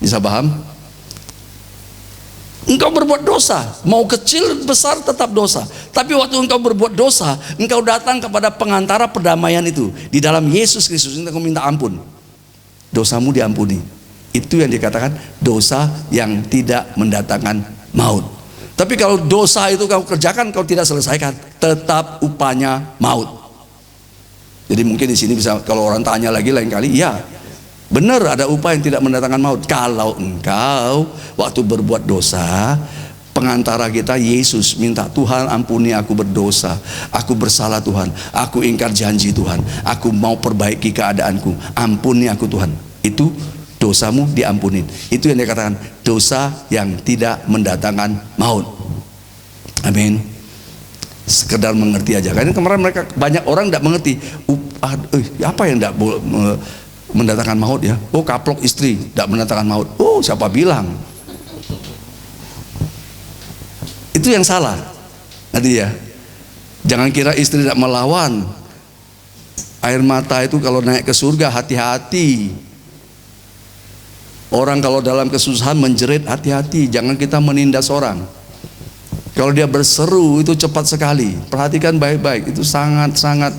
Speaker 3: Bisa paham? Engkau berbuat dosa, mau kecil besar tetap dosa. Tapi waktu engkau berbuat dosa, engkau datang kepada pengantara perdamaian itu di dalam Yesus Kristus. Engkau minta ampun, dosamu diampuni. Itu yang dikatakan dosa yang tidak mendatangkan maut. Tapi kalau dosa itu kau kerjakan, kau tidak selesaikan, tetap upahnya maut. Jadi mungkin di sini bisa, kalau orang tanya lagi lain kali, ya benar ada upah yang tidak mendatangkan maut. Kalau engkau waktu berbuat dosa, pengantara kita Yesus minta, Tuhan ampuni aku berdosa, aku bersalah Tuhan, aku ingkar janji Tuhan, aku mau perbaiki keadaanku, ampuni aku Tuhan. Itu dosamu diampunin. Itu yang dikatakan dosa yang tidak mendatangkan maut. Amin. Sekedar mengerti aja. Karena kemarin mereka banyak orang tidak mengerti apa yang tidak mendatangkan maut ya. Oh, kaplok istri tidak mendatangkan maut. Oh, siapa bilang? Itu yang salah. Nanti ya, jangan kira istri tidak melawan. Air mata itu kalau naik ke surga, hati-hati. Orang kalau dalam kesusahan menjerit, hati-hati, jangan kita menindas orang. Kalau dia berseru itu cepat sekali. Perhatikan baik-baik, itu sangat-sangat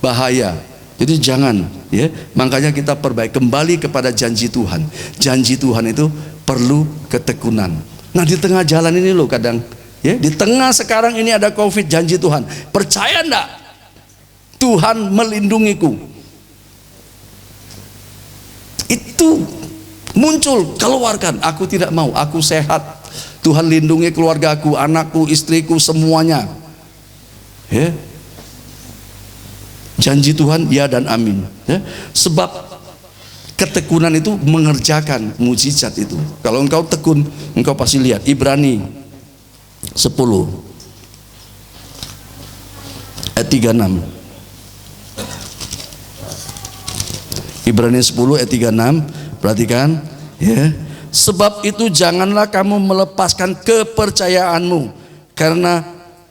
Speaker 3: bahaya. Jadi jangan, ya. Makanya kita perbaiki kembali kepada janji Tuhan. Janji Tuhan itu perlu ketekunan. Nah, di tengah jalan ini loh kadang, ya, di tengah sekarang ini ada Covid, janji Tuhan. Percaya enggak? Tuhan melindungiku. Itu muncul, keluarkan. Aku tidak mau, aku sehat. Tuhan lindungi keluargaku, anakku, istriku, semuanya. Ya. Janji Tuhan ya dan amin. Ya. Sebab ketekunan itu mengerjakan mujizat itu. Kalau engkau tekun, engkau pasti lihat. Ibrani 10 ayat 36. Ibrani 10 ayat 36. Perhatikan, ya. Sebab itu janganlah kamu melepaskan kepercayaanmu, karena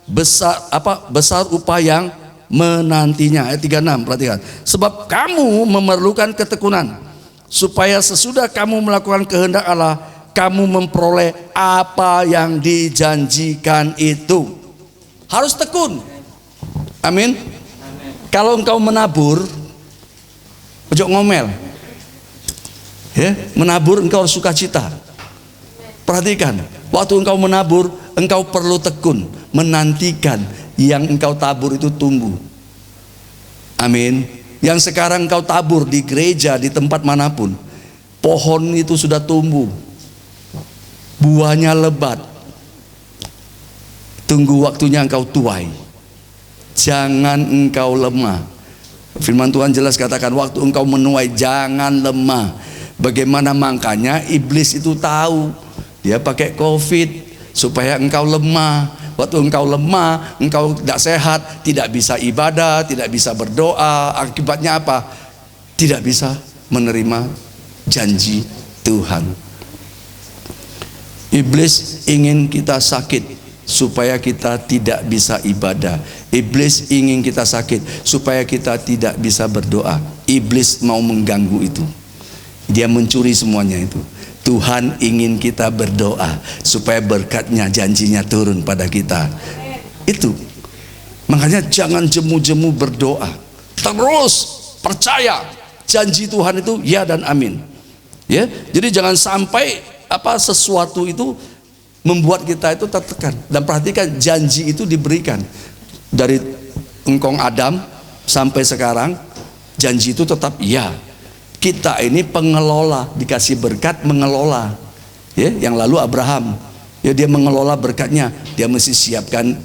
Speaker 3: besar upah yang menantinya. Ayat 36, perhatikan. Sebab kamu memerlukan ketekunan, supaya sesudah kamu melakukan kehendak Allah, kamu memperoleh apa yang dijanjikan itu. Harus tekun. Amin. Kalau engkau menabur, ojo ngomel. Ya, menabur engkau harus sukacita. Perhatikan, waktu engkau menabur, engkau perlu tekun, menantikan yang engkau tabur itu tumbuh. Amin. Yang sekarang engkau tabur di gereja, di tempat manapun, pohon itu sudah tumbuh. buahnya lebat. Tunggu waktunya engkau tuai. Jangan engkau lemah. Firman Tuhan jelas katakan, waktu engkau menuai jangan lemah. Bagaimana makanya iblis itu tahu. Dia pakai COVID supaya engkau lemah. Waktu engkau lemah, engkau tidak sehat, tidak bisa ibadah, tidak bisa berdoa. Akibatnya apa? Tidak bisa menerima janji Tuhan. Iblis ingin kita sakit supaya kita tidak bisa ibadah. Iblis ingin kita sakit supaya kita tidak bisa berdoa. Iblis mau mengganggu itu. Dia mencuri semuanya itu. Tuhan ingin kita berdoa supaya berkatnya, janjinya turun pada kita. Itu makanya jangan jemu-jemu berdoa, terus percaya janji Tuhan itu ya dan amin. Ya, jadi jangan sampai sesuatu itu membuat kita itu tertekan. Dan perhatikan, janji itu diberikan dari engkong Adam sampai sekarang, janji itu tetap ya. Kita ini pengelola, dikasih berkat mengelola. Ya, yang lalu Abraham, ya dia mengelola berkatnya, dia mesti siapkan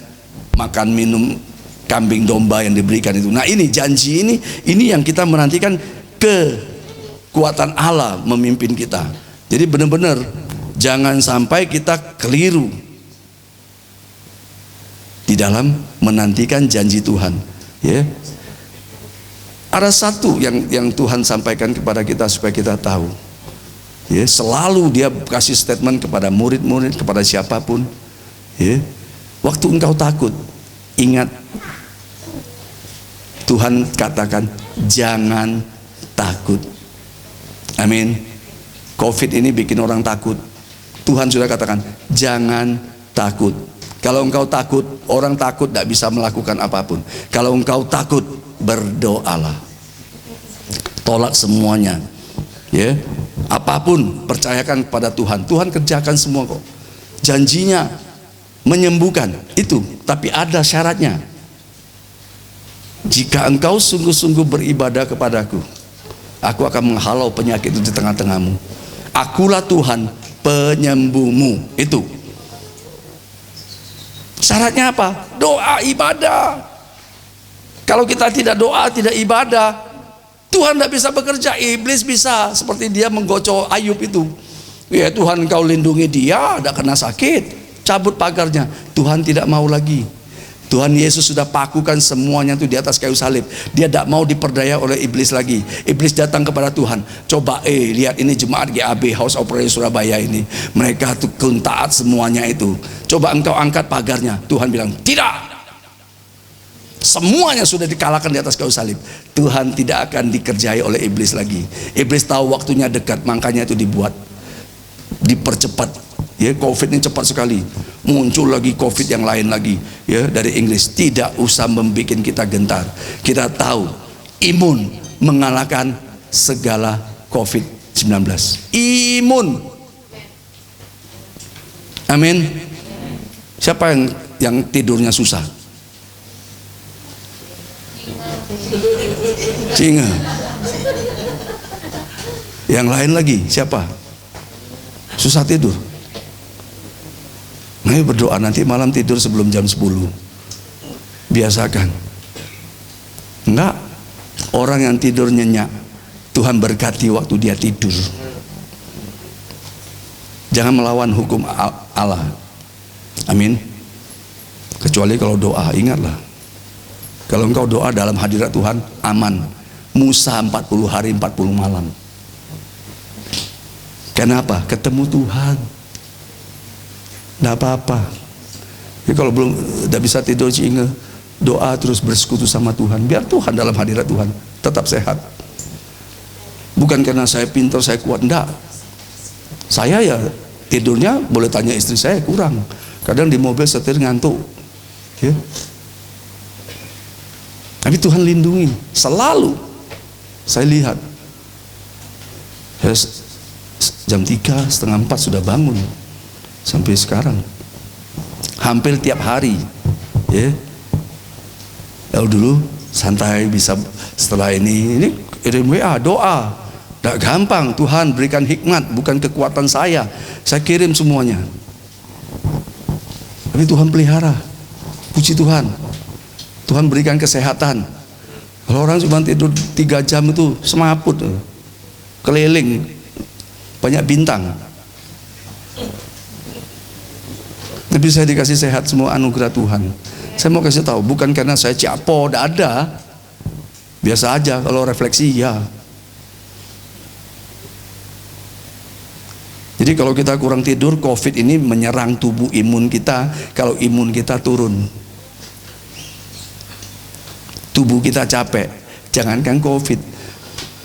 Speaker 3: makan minum kambing domba yang diberikan itu. Nah ini janji ini yang kita menantikan, kekuatan Allah memimpin kita. Jadi benar-benar jangan sampai kita keliru di dalam menantikan janji Tuhan. Ya, ada satu yang Tuhan sampaikan kepada kita supaya kita tahu. Ya, selalu dia kasih statement kepada murid-murid, kepada siapapun. Ya, waktu engkau takut, ingat Tuhan katakan jangan takut. Amin. COVID ini bikin orang takut. Tuhan sudah katakan jangan takut. Kalau engkau takut, orang takut tidak bisa melakukan apapun. Kalau engkau takut, berdoalah. Tolak semuanya. Ya, apapun percayakan kepada Tuhan. Tuhan kerjakan semua kok. Janjinya menyembuhkan itu, tapi ada syaratnya. Jika engkau sungguh-sungguh beribadah kepadaku, aku akan menghalau penyakit itu di tengah-tengahmu. Akulah Tuhan penyembuhmu. Itu syaratnya apa? Doa, ibadah. Kalau kita tidak doa, tidak ibadah, Tuhan tidak bisa bekerja. Iblis bisa, seperti dia menggocok Ayub itu. Ya Tuhan, engkau lindungi dia, tidak kena sakit, cabut pagarnya. Tuhan tidak mau lagi. Tuhan Yesus sudah pakukan semuanya itu di atas kayu salib. Dia tidak mau diperdaya oleh iblis lagi. Iblis datang kepada Tuhan. Coba lihat ini jemaat GAB House of Prayer Surabaya ini. Mereka tuh taat semuanya itu. Coba engkau angkat pagarnya. Tuhan bilang tidak. Semuanya sudah dikalahkan di atas kayu salib. Tuhan tidak akan dikerjai oleh iblis lagi. Iblis tahu waktunya dekat, makanya itu dipercepat. Ya, COVID ini cepat sekali. Muncul lagi COVID yang lain lagi, ya, dari Inggris. Tidak usah membuat kita gentar. Kita tahu imun mengalahkan segala COVID-19. Imun. Amin. Siapa yang tidurnya susah? Singa. Yang lain lagi siapa? Susah tidur. Nah, berdoa nanti malam tidur sebelum jam 10. Biasakan. Enggak. Orang yang tidur nyenyak, Tuhan berkati waktu dia tidur. Jangan melawan hukum Allah. Amin. Kecuali kalau doa, ingatlah. Kalau engkau doa dalam hadirat Tuhan, aman. Musa 40 hari 40 malam. Kenapa? Ketemu Tuhan. Tidak apa-apa. Jadi kalau belum tidak bisa tidur, doa terus bersekutu sama Tuhan. Biar Tuhan dalam hadirat Tuhan tetap sehat. Bukan karena saya pintar, saya kuat. Tidak. Saya ya tidurnya, boleh tanya istri saya, kurang. Kadang di mobil setir ngantuk. Ya. Tapi Tuhan lindungi. Selalu. Saya lihat. Jam 3, setengah 4 sudah bangun. Sampai sekarang hampir tiap hari, ya. Lalu dulu santai, bisa setelah ini kirim WA, doa, Tidak gampang. Tuhan berikan hikmat, bukan kekuatan saya. Saya kirim semuanya. Tapi Tuhan pelihara. Puji Tuhan. Tuhan berikan kesehatan. Kalau orang cuma tidur 3 jam itu semaput, keliling, banyak bintang. Tapi saya dikasih sehat, semua anugerah Tuhan. Saya mau kasih tahu, bukan karena saya ciapo, tidak ada. Biasa aja kalau refleksi ya. Jadi kalau kita kurang tidur, COVID ini menyerang tubuh imun kita. Kalau imun kita turun, tubuh kita capek. Jangankan COVID,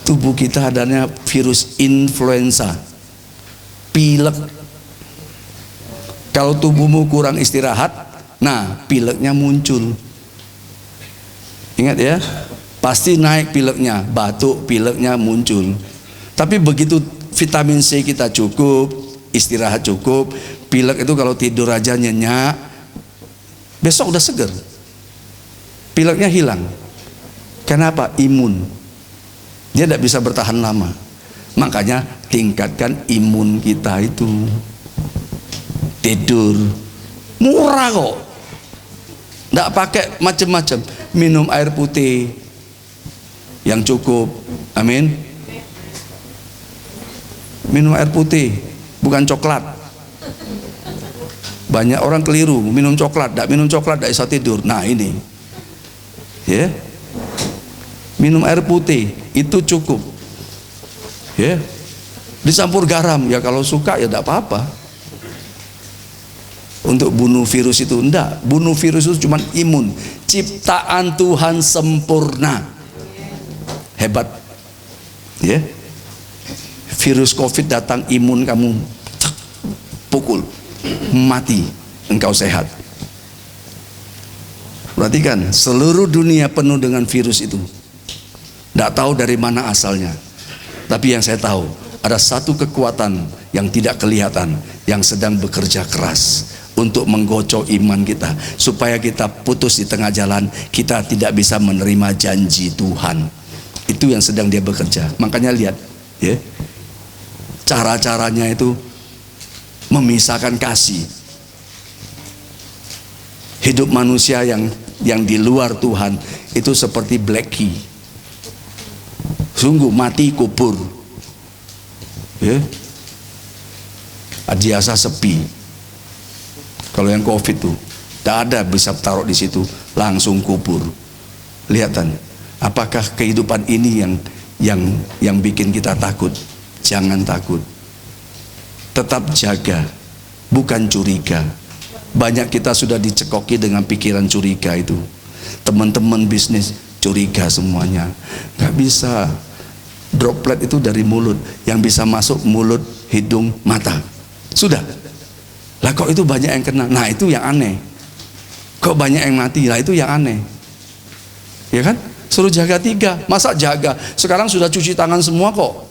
Speaker 3: tubuh kita adanya virus influenza, pilek. Kalau tubuhmu kurang istirahat, nah pileknya muncul. Ingat ya, pasti naik pileknya, batuk pileknya muncul. Tapi begitu vitamin C kita cukup, istirahat cukup, pilek itu kalau tidur aja nyenyak, besok udah seger, pileknya hilang. Kenapa? Imun. Dia tidak bisa bertahan lama. Makanya tingkatkan imun kita itu. Tidur murah kok, tidak pakai macam-macam. Minum air putih yang cukup, amin. Minum air putih, bukan coklat. Banyak orang keliru minum coklat, tidak minum coklat tidak bisa tidur. Nah ini ya, minum air putih itu cukup ya. Dicampur garam ya, kalau suka ya tidak apa-apa. Untuk bunuh virus itu enggak, bunuh virus itu cuma imun. Ciptaan Tuhan sempurna, hebat ya. Virus COVID datang, imun kamu pukul, mati, engkau sehat. Perhatikan, seluruh dunia penuh dengan virus itu. Tidak tahu dari mana asalnya. Tapi yang saya tahu, ada satu kekuatan yang tidak kelihatan yang sedang bekerja keras untuk menggocok iman kita, supaya kita putus di tengah jalan, kita tidak bisa menerima janji Tuhan. Itu yang sedang dia bekerja. Makanya lihat ya, cara-caranya itu memisahkan kasih. Hidup manusia yang di luar Tuhan itu seperti black key, sungguh mati kubur ya. Adiasa sepi. Kalau yang COVID tuh tidak ada bisa taruh di situ, langsung kubur. Lihatan, apakah kehidupan ini yang bikin kita takut? Jangan takut, tetap jaga, bukan curiga. Banyak kita sudah dicekoki dengan pikiran curiga itu. Teman-teman bisnis curiga semuanya, nggak bisa. Droplet itu dari mulut, yang bisa masuk mulut, hidung, mata. Sudah. Lah kok itu banyak yang kena? Nah itu yang aneh. Kok banyak yang mati? Lah itu yang aneh. Ya kan? Suruh jaga 3, masa jaga? Sekarang sudah cuci tangan semua kok.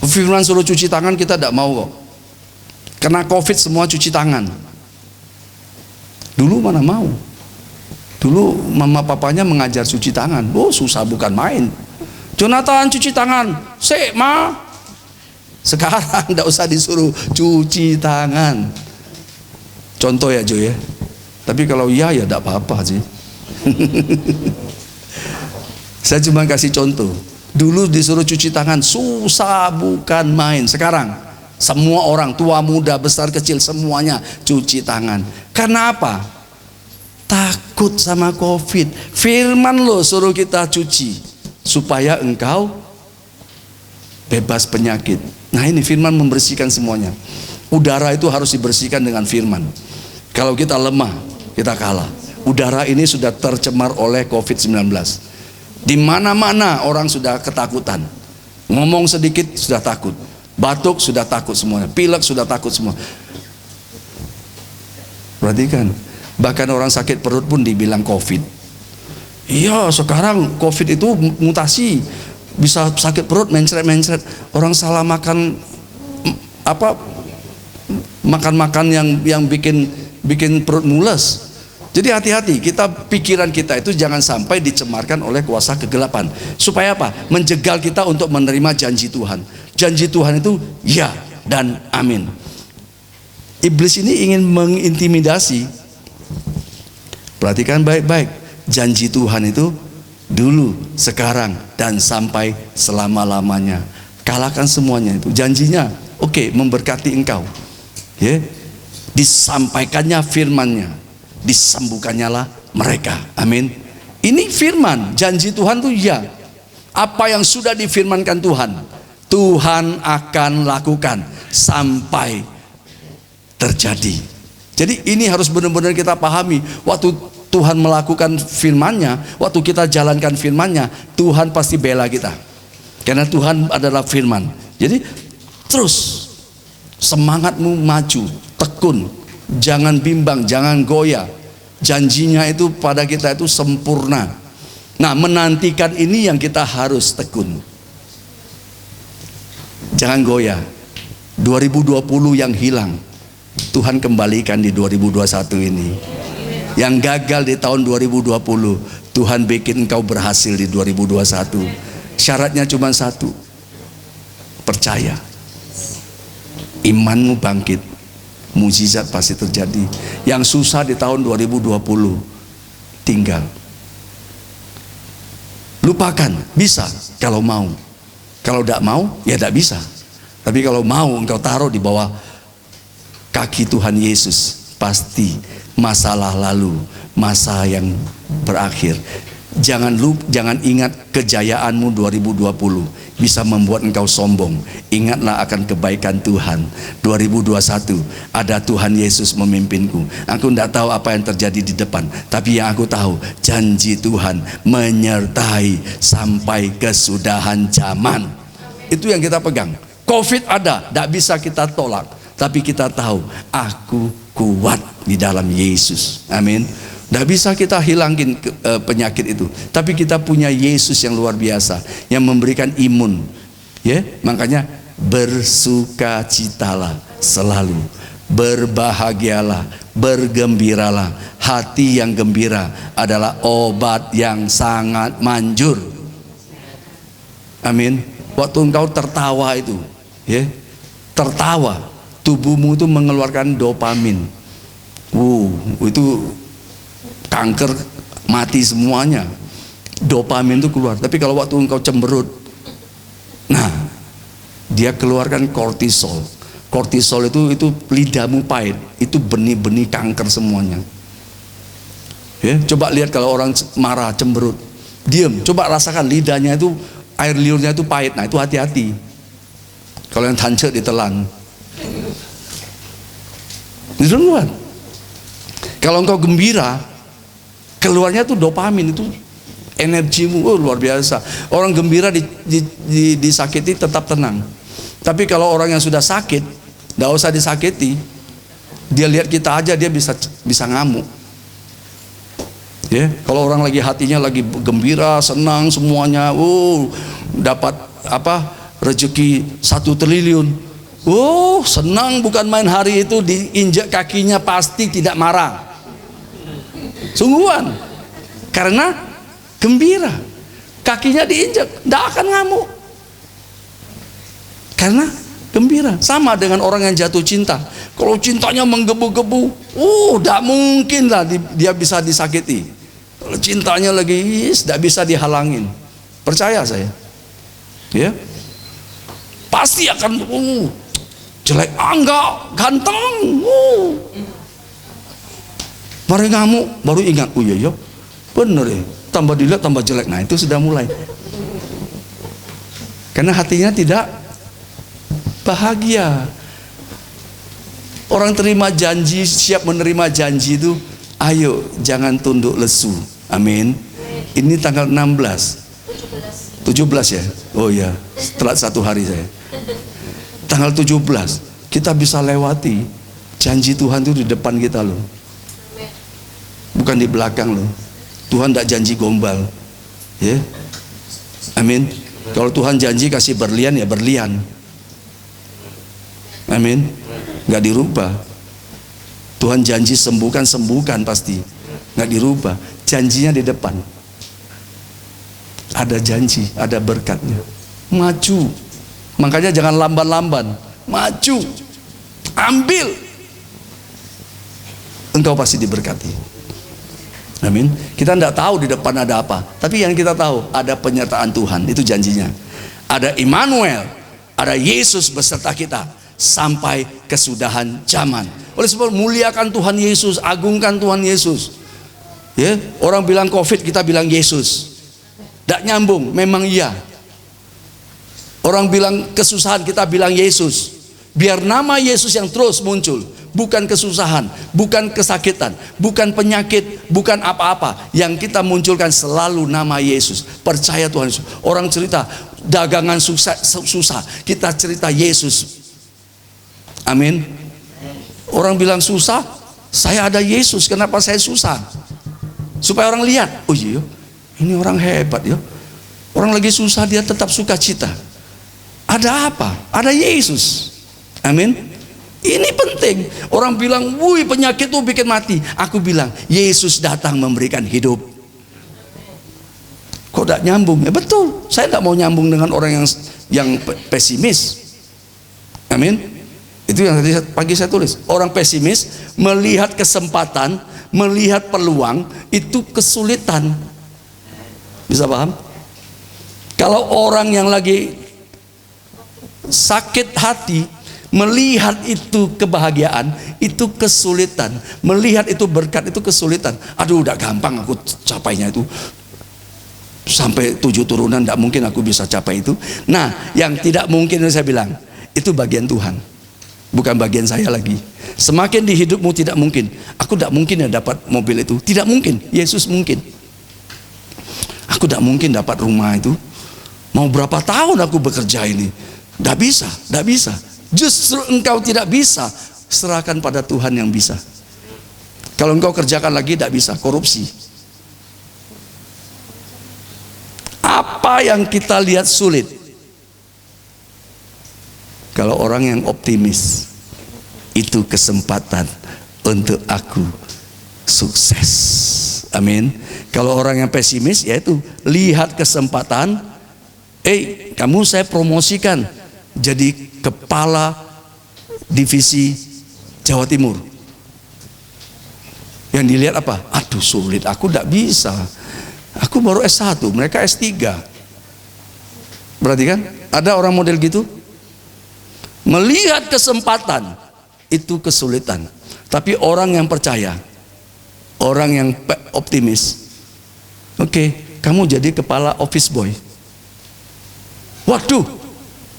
Speaker 3: Firman suruh cuci tangan, kita tidak mau kok. Kena COVID semua cuci tangan. Dulu mana mau? Dulu mama papanya mengajar cuci tangan. Oh susah bukan main. Jonathan cuci tangan. Sik ma. Sekarang tidak usah disuruh cuci tangan. Contoh ya Jo ya. Tapi kalau iya ya tidak apa-apa sih. Saya cuma kasih contoh. Dulu disuruh cuci tangan susah bukan main. Sekarang semua orang, tua muda besar kecil, semuanya cuci tangan. Karena apa? Takut sama COVID. Firman lo suruh kita cuci supaya engkau bebas penyakit. Nah ini firman membersihkan semuanya. Udara itu harus dibersihkan dengan firman. Kalau kita lemah, kita kalah. Udara ini sudah tercemar oleh COVID-19. Di mana-mana orang sudah ketakutan. Ngomong sedikit sudah takut. Batuk sudah takut semuanya. Pilek sudah takut semua. Perhatikan, bahkan orang sakit perut pun dibilang COVID. Iya, sekarang COVID itu mutasi. Bisa sakit perut, mencret-mencret. Orang salah makan makan yang bikin perut mules. Jadi hati-hati, pikiran kita itu jangan sampai dicemarkan oleh kuasa kegelapan. Supaya apa? Menjegal kita untuk menerima janji Tuhan. Janji Tuhan itu ya dan amin. Iblis ini ingin mengintimidasi. Perhatikan baik-baik. Janji Tuhan itu dulu, sekarang, dan sampai selama-lamanya. Kalahkan semuanya itu. Janjinya, oke, memberkati engkau. Ya, disampaikannya firman-Nya, disembuhkannya lah mereka. Amin. Ini firman, janji Tuhan tuh ya. Apa yang sudah difirmankan Tuhan, Tuhan akan lakukan sampai terjadi. Jadi ini harus benar-benar kita pahami. Waktu Tuhan melakukan firman-Nya, waktu kita jalankan firman-Nya, Tuhan pasti bela kita. Karena Tuhan adalah firman. Jadi terus semangatmu maju, tekun, jangan bimbang, jangan goyah. Janjinya itu pada kita itu sempurna. Nah, menantikan ini yang kita harus tekun. Jangan goyah. 2020 yang hilang, Tuhan kembalikan di 2021 ini. Yang gagal di tahun 2020, Tuhan bikin engkau berhasil di 2021. Syaratnya cuma satu, percaya. Imanmu bangkit, mujizat pasti terjadi. Yang susah di tahun 2020 tinggal. Lupakan, bisa kalau mau. Kalau tidak mau, ya tidak bisa. Tapi kalau mau engkau taruh di bawah kaki Tuhan Yesus, pasti masalah lalu, masa yang berakhir. Jangan ingat kejayaanmu 2020 bisa membuat engkau sombong. Ingatlah akan kebaikan Tuhan. 2021 ada Tuhan Yesus memimpinku. Aku tidak tahu apa yang terjadi di depan, tapi yang aku tahu, janji Tuhan menyertai sampai kesudahan zaman. Itu yang kita pegang. Covid ada, tidak bisa kita tolak, tapi kita tahu aku kuat di dalam Yesus. Amin. Tidak bisa kita hilangin penyakit itu, tapi kita punya Yesus yang luar biasa, yang memberikan imun. Ya, makanya bersukacitalah selalu, berbahagialah, bergembiralah. Hati yang gembira adalah obat yang sangat manjur. Amin. Waktu engkau tertawa itu, ya, tertawa, tubuhmu itu mengeluarkan dopamin. Itu kanker mati semuanya. Dopamin itu keluar. Tapi kalau waktu engkau cemberut, nah, dia keluarkan kortisol. Kortisol itu lidahmu pahit, itu benih-benih kanker semuanya. Ya, coba lihat kalau orang marah, cemberut, diam, coba rasakan lidahnya itu, air liurnya itu pahit. Nah, itu hati-hati. Kalau yang tancap ditelan. Itu luar. Kalau engkau gembira, keluarnya tuh dopamin, itu energimu luar biasa. Orang gembira disakiti tetap tenang. Tapi kalau orang yang sudah sakit, tidak usah disakiti. Dia lihat kita aja dia bisa ngamuk. Ya, kalau orang lagi hatinya lagi gembira, senang semuanya, dapat apa? Rezeki 1 triliun. Senang, bukan main. Hari itu diinjak kakinya pasti tidak marah. Sungguhan, karena gembira, kakinya diinjak, tidak akan ngamuk, karena gembira. Sama dengan orang yang jatuh cinta, kalau cintanya menggebu-gebu, tidak mungkin lah dia bisa disakiti. Kalau cintanya lagi tidak bisa dihalangin, percaya saya, ya, pasti akan jelek, enggak, ganteng, baru ngamuk, baru ingat, iya bener ya, tambah dilihat tambah jelek. Nah, itu sudah mulai, karena hatinya tidak bahagia. Orang terima janji, siap menerima janji itu, ayo jangan tunduk lesu. Amin. Ini tanggal 16 17 ya, oh ya, setelah 1 hari saya, tanggal 17 kita bisa lewati janji Tuhan itu di depan kita loh, bukan di belakang loh. Tuhan tidak janji gombal, ya. Amin. Kalau Tuhan janji kasih berlian, ya berlian. Amin. Nggak dirubah. Tuhan janji sembuhkan, sembuhkan pasti. nggak dirubah. Janjinya di depan. Ada janji, ada berkatnya. Maju. Makanya jangan lamban-lamban. Maju. Ambil. Engkau pasti diberkati. Amin. Kita tidak tahu di depan ada apa, tapi yang kita tahu ada penyertaan Tuhan, itu janjinya. Ada Immanuel, ada Yesus beserta kita sampai kesudahan zaman. Oleh sebab muliakan Tuhan Yesus, agungkan Tuhan Yesus. Ya, orang bilang COVID, kita bilang Yesus. Tidak nyambung, memang iya. Orang bilang kesusahan, kita bilang Yesus. Biar nama Yesus yang terus muncul. Bukan kesusahan, bukan kesakitan, bukan penyakit, bukan apa-apa. Yang kita munculkan selalu nama Yesus. Percaya Tuhan Yesus. Orang cerita dagangan susah, kita cerita Yesus. Amin. Orang bilang susah, saya ada Yesus, kenapa saya susah? Supaya orang lihat, oh iya, ini orang hebat ya. Orang lagi susah dia tetap sukacita. Ada apa? Ada Yesus. Amin. Ini penting. Orang bilang, "Wih, penyakit itu bikin mati." Aku bilang, Yesus datang memberikan hidup. Kok tidak nyambung? Ya betul. Saya tidak mau nyambung dengan orang yang pesimis. Amin. Itu yang tadi pagi saya tulis. Orang pesimis melihat kesempatan, melihat peluang, itu kesulitan. Bisa paham? Kalau orang yang lagi sakit hati melihat itu kebahagiaan, itu kesulitan. Melihat itu berkat, itu kesulitan. Aduh, udah gampang aku capainya itu. Sampai 7 turunan tidak mungkin aku bisa capai itu. Nah, yang tidak mungkin saya bilang, itu bagian Tuhan, bukan bagian saya lagi. Semakin di hidupmu tidak mungkin. Aku tidak mungkin ya dapat mobil itu. Tidak mungkin, Yesus mungkin. Aku tidak mungkin dapat rumah itu. Mau berapa tahun aku bekerja ini? Tidak bisa, tidak bisa. Justru engkau tidak bisa, serahkan pada Tuhan yang bisa. Kalau engkau kerjakan lagi tidak bisa, korupsi. Apa yang kita lihat sulit, kalau orang yang optimis, itu kesempatan untuk aku sukses. Amin. Kalau orang yang pesimis, yaitu lihat kesempatan, kamu saya promosikan jadi kepala divisi Jawa Timur. Yang dilihat apa? Aduh, sulit, aku tidak bisa. Aku baru S1, mereka S3. Berarti kan ada orang model gitu. Melihat kesempatan itu kesulitan. Tapi orang yang percaya, orang yang optimis, oke, kamu jadi kepala office boy. Waduh,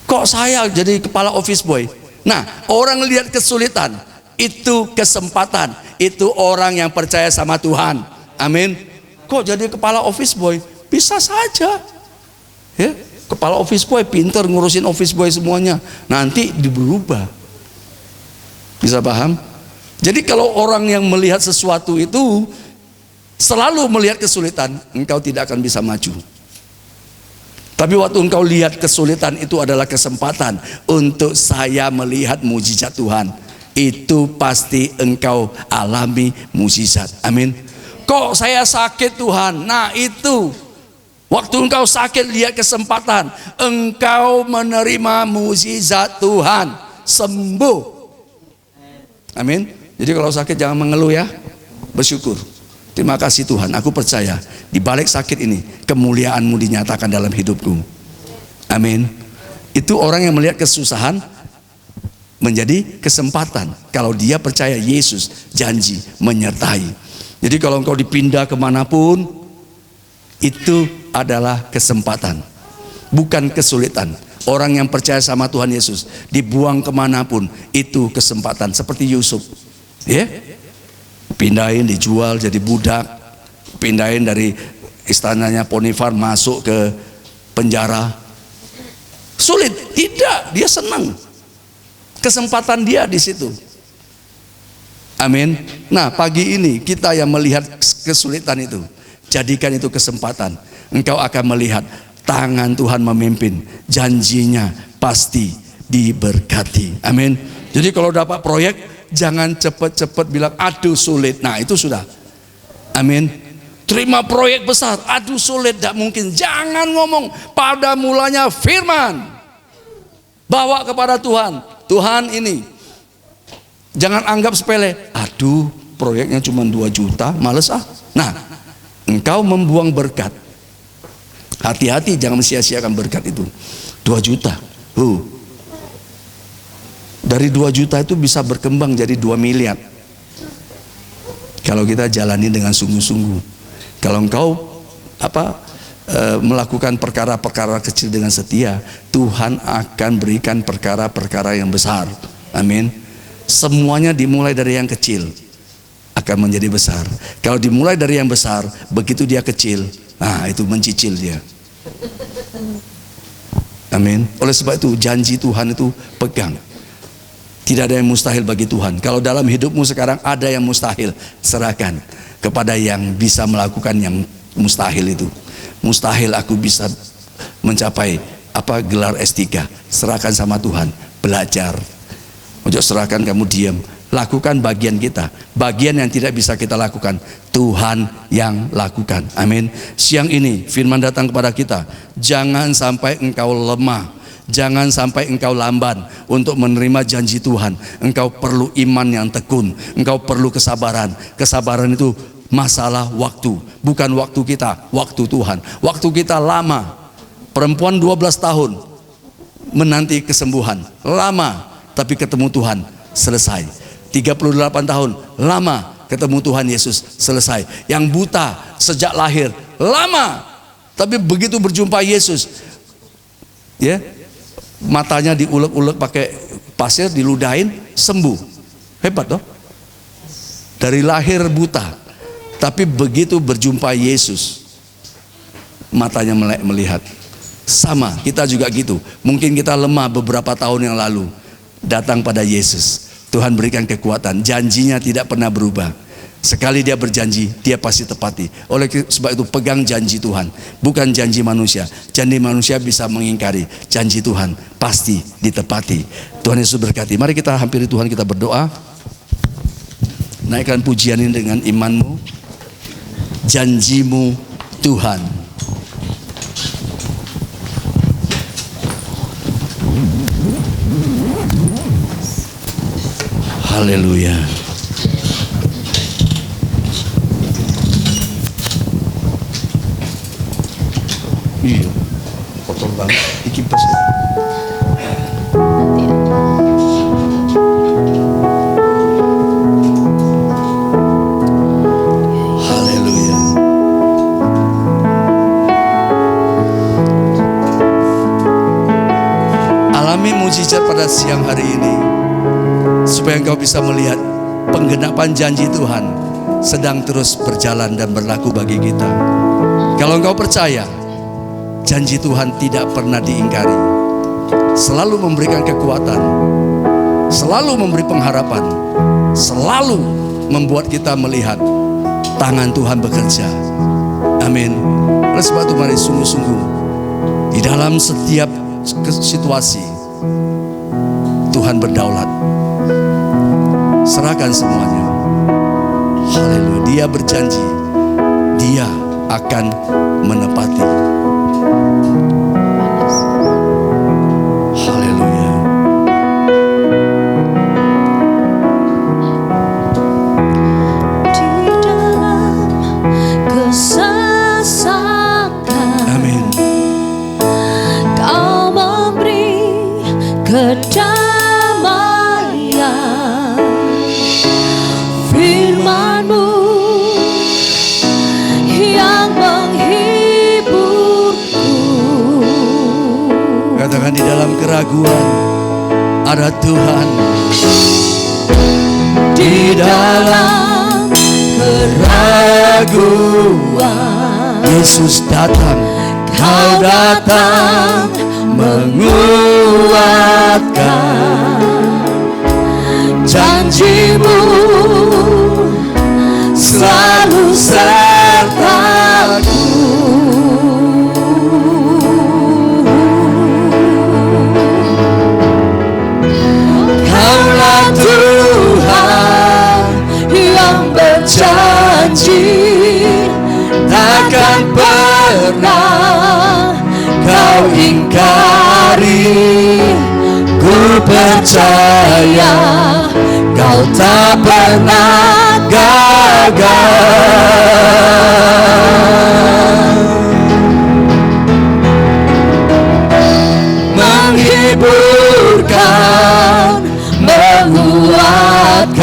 Speaker 3: kok saya jadi kepala office boy? Nah, orang lihat kesulitan, itu kesempatan. Itu orang yang percaya sama Tuhan. Amin. Kok jadi kepala office boy? Bisa saja. Ya, kepala office boy pinter ngurusin office boy semuanya. Nanti diberubah. Bisa paham? Jadi kalau orang yang melihat sesuatu itu selalu melihat kesulitan, engkau tidak akan bisa maju. Tapi waktu engkau lihat kesulitan itu adalah kesempatan untuk saya melihat mujizat Tuhan, itu pasti engkau alami mujizat. Amin. Kok saya sakit Tuhan? Nah itu, waktu engkau sakit lihat kesempatan, engkau menerima mujizat Tuhan, sembuh. Amin. Jadi kalau sakit jangan mengeluh ya, bersyukur. Terima kasih Tuhan, aku percaya di balik sakit ini kemuliaan-Mu dinyatakan dalam hidupku. Amin. Itu orang yang melihat kesusahan menjadi kesempatan. Kalau dia percaya Yesus janji menyertai. Jadi kalau engkau dipindah kemanapun, itu adalah kesempatan, bukan kesulitan. Orang yang percaya sama Tuhan Yesus dibuang kemanapun, itu kesempatan. Seperti Yusuf, ya, pindahin, dijual jadi budak, pindahin dari istananya Potifar masuk ke penjara. Sulit? Tidak, dia senang. Kesempatan dia di situ. Amin. Nah, pagi ini kita yang melihat kesulitan itu, jadikan itu kesempatan. Engkau akan melihat tangan Tuhan memimpin, janjinya pasti diberkati. Amin. Jadi kalau dapat proyek, jangan cepat-cepat bilang aduh sulit. Nah itu sudah, Amin. Terima proyek besar, aduh sulit, tidak mungkin. Jangan ngomong, pada mulanya firman. Bawa kepada Tuhan. Tuhan ini, jangan anggap sepele. Aduh, proyeknya cuma 2 juta, males ah. Nah, engkau membuang berkat. Hati-hati, jangan sia-siakan berkat itu. 2 juta. Dari 2 juta itu bisa berkembang jadi 2 miliar. Kalau kita jalani dengan sungguh-sungguh. Kalau engkau melakukan perkara-perkara kecil dengan setia, Tuhan akan berikan perkara-perkara yang besar. Amin. Semuanya dimulai dari yang kecil akan menjadi besar. Kalau dimulai dari yang besar, begitu dia kecil, nah itu mencicil dia. Amin. Oleh sebab itu janji Tuhan itu pegang. Tidak ada yang mustahil bagi Tuhan. Kalau dalam hidupmu sekarang ada yang mustahil, serahkan kepada yang bisa melakukan yang mustahil itu. Mustahil aku bisa mencapai gelar S3. Serahkan sama Tuhan, belajar. Ojo serahkan kamu diam. Lakukan bagian kita. Bagian yang tidak bisa kita lakukan, Tuhan yang lakukan. Amin. Siang ini firman datang kepada kita. Jangan sampai engkau lemah. Jangan sampai engkau lamban untuk menerima janji Tuhan. Engkau perlu iman yang tekun. Engkau perlu kesabaran. Kesabaran itu masalah waktu. Bukan waktu kita, waktu Tuhan. Waktu kita lama. Perempuan 12 tahun menanti kesembuhan. Lama, tapi ketemu Tuhan, selesai. 38 tahun, lama, ketemu Tuhan Yesus, selesai. Yang buta sejak lahir, lama, tapi begitu berjumpa Yesus, ya, matanya diulek-ulek pakai pasir, diludahin, sembuh. Hebat toh? Dari lahir buta, tapi begitu berjumpa Yesus, matanya melihat. Sama, kita juga gitu. Mungkin kita lemah beberapa tahun yang lalu, datang pada Yesus, Tuhan berikan kekuatan. Janjinya tidak pernah berubah. Sekali dia berjanji, dia pasti tepati. Oleh sebab itu pegang janji Tuhan, bukan janji manusia. Janji manusia bisa mengingkari, janji Tuhan pasti ditepati. Tuhan Yesus berkati. Mari kita hampiri Tuhan, kita berdoa. Naikkan pujian ini dengan imanmu. Janjimu Tuhan. Haleluya. Iya, kotor banget, dikipas. Haleluya. Alami mujizat pada siang hari ini, supaya engkau bisa melihat penggenapan janji Tuhan sedang terus berjalan dan berlaku bagi kita. Kalau engkau percaya, janji Tuhan tidak pernah diingkari, selalu memberikan kekuatan, selalu memberi pengharapan, selalu membuat kita melihat tangan Tuhan bekerja. Amin. Oleh sebab itu mari sungguh-sungguh di dalam setiap situasi Tuhan berdaulat. Serahkan semuanya. Haleluya. Dia berjanji, dia akan menepati. Haleluya.
Speaker 1: Di dalam kesesakan,
Speaker 3: Amin.
Speaker 1: Kau memberi kedamaian. Firman-Mu yang menghiburku.
Speaker 3: Katakan, di dalam keraguan ada Tuhan.
Speaker 1: Di dalam keraguan
Speaker 3: Yesus datang.
Speaker 1: Kau datang menguatkan. Janji-Mu selalu sertaku. Kaulah Tuhan yang berjanji.
Speaker 3: percaya kau tak pernah gagal. Menghiburkan, menguatkan,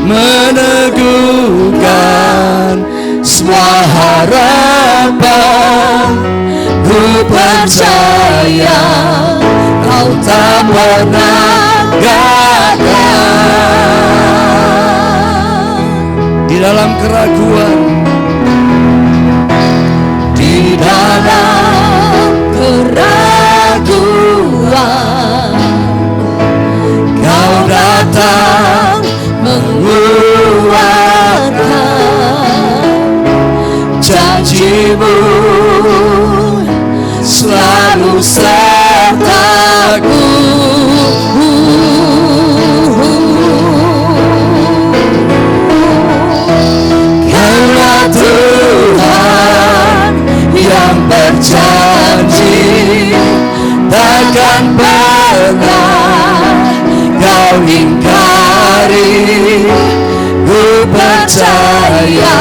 Speaker 3: meneguhkan semua harapan. Ku percaya kau tak pernah gagal. Di dalam keraguan, di dalam keraguan, kau datang menguatkan. Janjimu selalu sertaku. Karena Tuhan yang berjanji takkan pernah kau ingkari. Ku percaya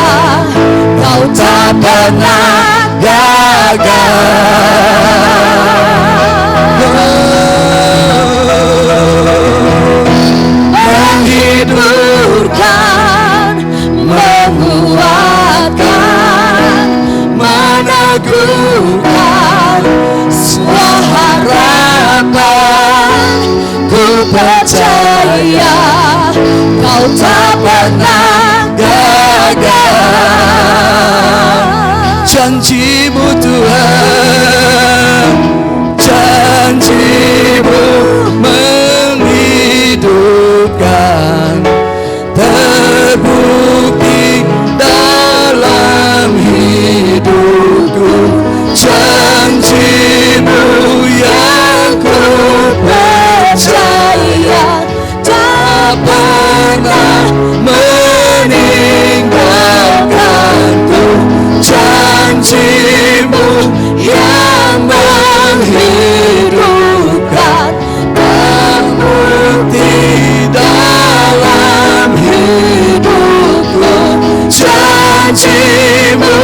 Speaker 3: kau tak pernah gagal. Menghidupkan, menguatkan, meneguhkan semua harapan. Ku percaya kau tak pernah gagal. Janjimu Tuhan, janjimu menghidupkan, terbukti dalam hidupku. Janjimu yang ku percaya tak pernah meninggalkanku. Janjimu yang menghidupkan, terbukti dalam hidupku. Janjimu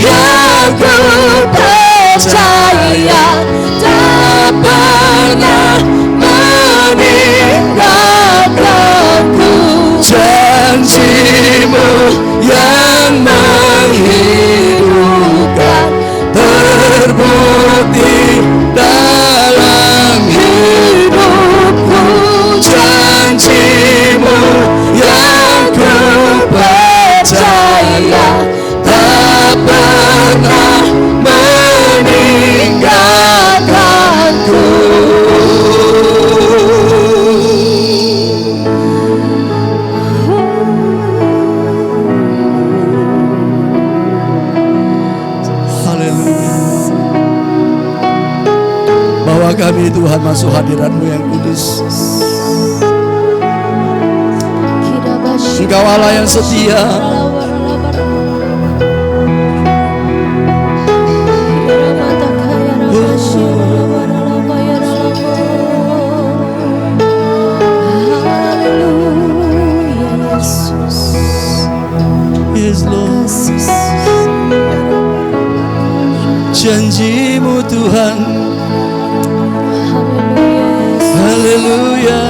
Speaker 3: yang ku percaya tak pernah meninggalkanku. Janjimu yang menghidupkan, terbukti dalam hidupku. Janjimu yang ku percaya tak pernah meninggalkanku. Bawa kami Tuhan masuk hadirat-Mu yang kudus. Engkau Allah yang setia. Yes Lord. Janjimu Tuhan. Haleluya.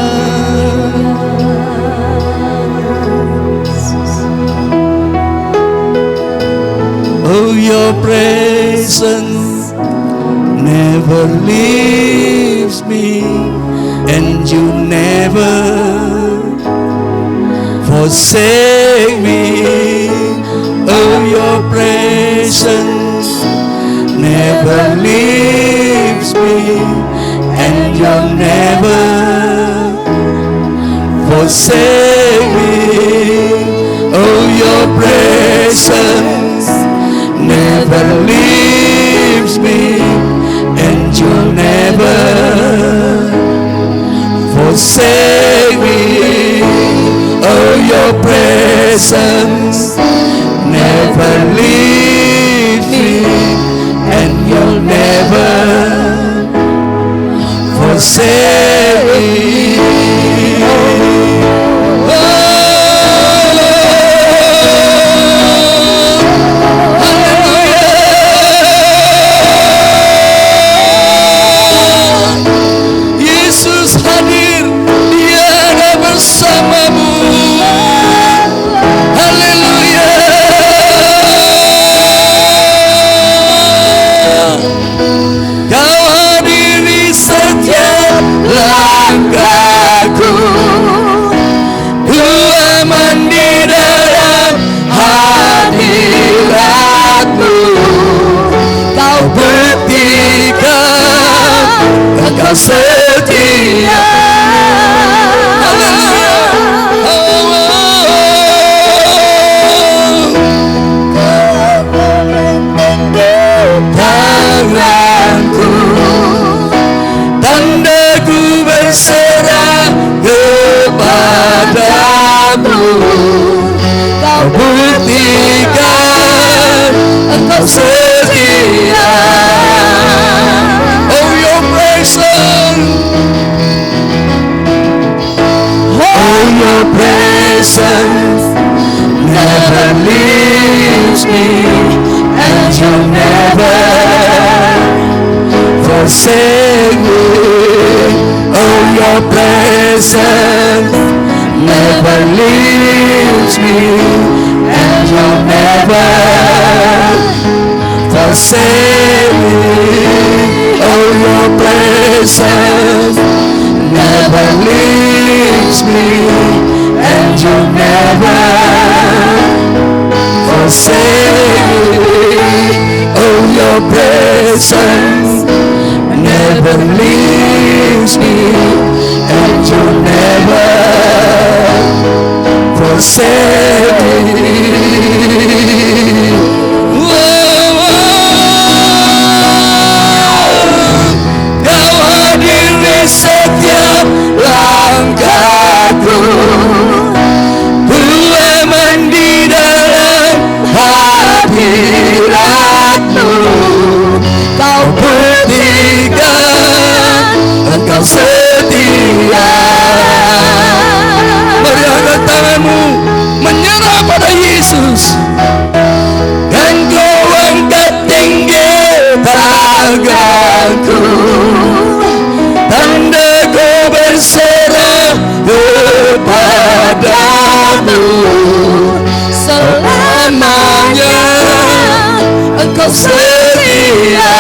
Speaker 3: Oh, your presence never leaves me, and you never forsake me. Oh, your presence never leaves me, and you'll never forsake me. Oh, your presence never leaves me, and you'll never forsake me. Oh, your presence never leaves me, and you'll never forsake Engkau setia. Oh your presence, oh your presence never leaves me, and you never forsake me. Oh your presence never leaves me, and you never forsake me. Oh your presence never leaves me, and you never forsake me. Oh your presence never leaves me, and you never forsake me. Kau hadir di setiap langkahku, ku aman di dalam hadirat-Mu. Kau buktikan Engkau setia. Mari angkat tanganmu, menyerah pada Yesus, dan kau angkat tinggi tanganku, tanda kau berserah kepadamu. Selamanya Engkau setia.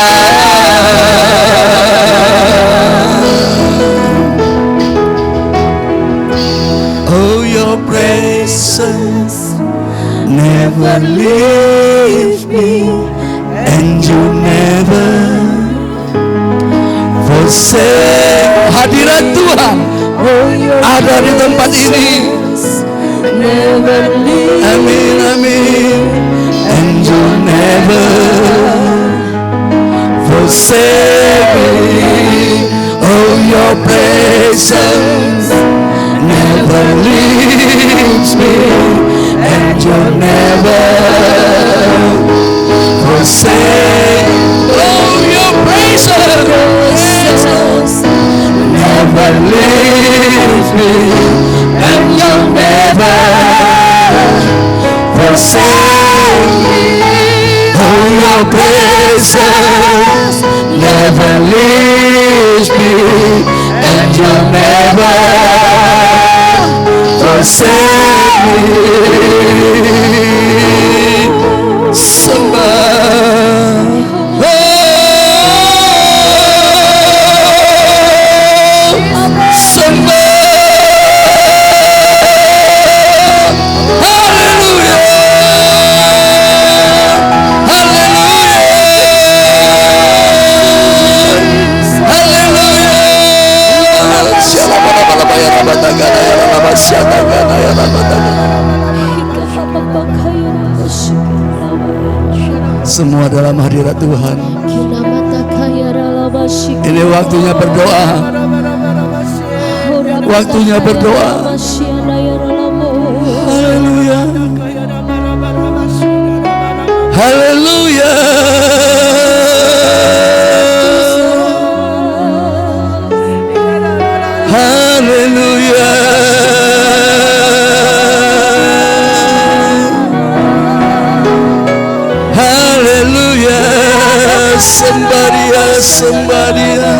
Speaker 3: Oh your presence never leaves me, and you never forsake. Hadirat Tuhan ada di tempat ini. Amin, amin. And you never forsake me. Oh your presence never leaves me, and you never forsake. Oh your presence never leaves me, and you never forsake me. Oh your presence never leaves me, and you never forsake me. Semua dalam hadirat Tuhan. Ini waktunya berdoa. Waktunya berdoa. Haleluya. Haleluya. Haleluya. Sembah Dia, sembah Dia.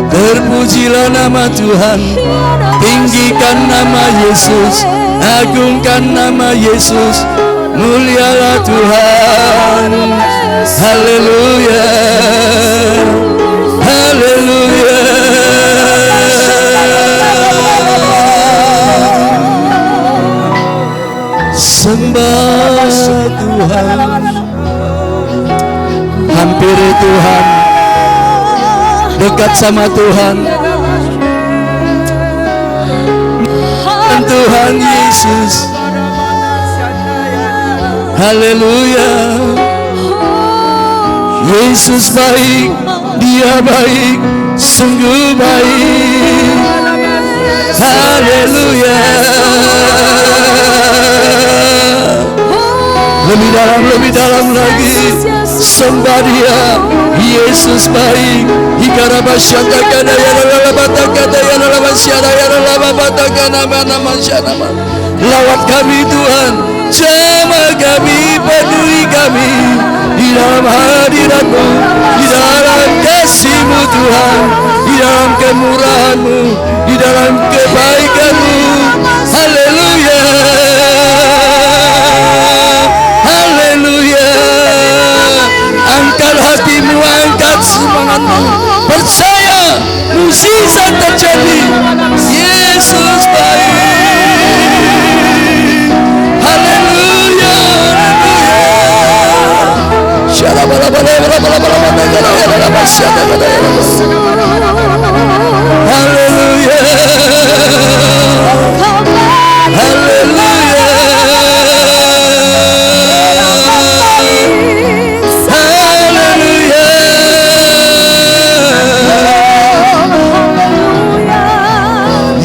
Speaker 3: Terpujilah nama Tuhan, tinggikan nama Yesus, agungkan nama Yesus, mulialah Tuhan. Haleluya, haleluya. Sembah Tuhan. Hampiri Tuhan, dekat sama Tuhan. Dan Tuhan Yesus. Haleluya. Yesus baik, Dia baik, sungguh baik. Haleluya. lebih dalam lagi. Sembah Dia. Yesus baik. Ikarabasyatakana ya lalabatakana ya lalabasyara ya lalabatakana mana. Lawat kami Tuhan, jamah kami, peduli kami di dalam hadirat-Mu, di dalam kasih-Mu Tuhan, di dalam kemurahan-Mu, di dalam kebaikan-Mu. Haleluya, haleluya. Angkat hatimu, angkat semangatmu, percaya mukjizat terjadi. Yesus baik. Haleluya, haleluya,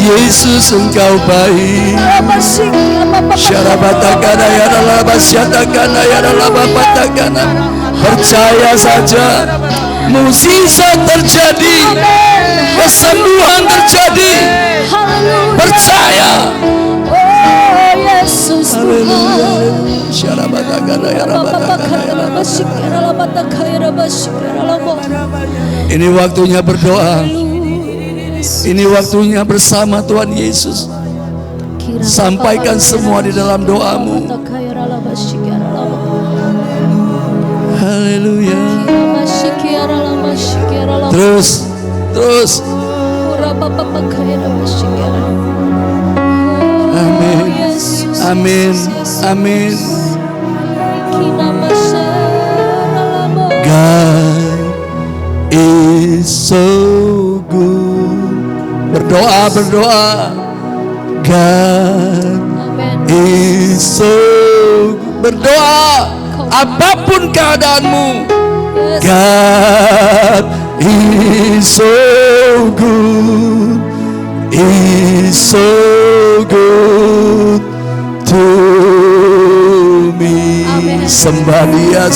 Speaker 3: Yesus Engkau baik. Syarabatakana ya lalabasyakana ya lalabatakana. Percaya saja, mukjizat terjadi, kesembuhan terjadi. Percaya. Haleluya. Syarabatakana ya lalabatakana ya lalabatakana. Ini waktunya berdoa. Ini waktunya bersama Tuhan Yesus. Sampaikan semua di dalam doamu. Haleluya. Terus. Amin. Amin. Amin. God is so good. Berdoa. God is so good. Berdoa apapun keadaanmu. God is so good. Is so good to me. Sembah Dia.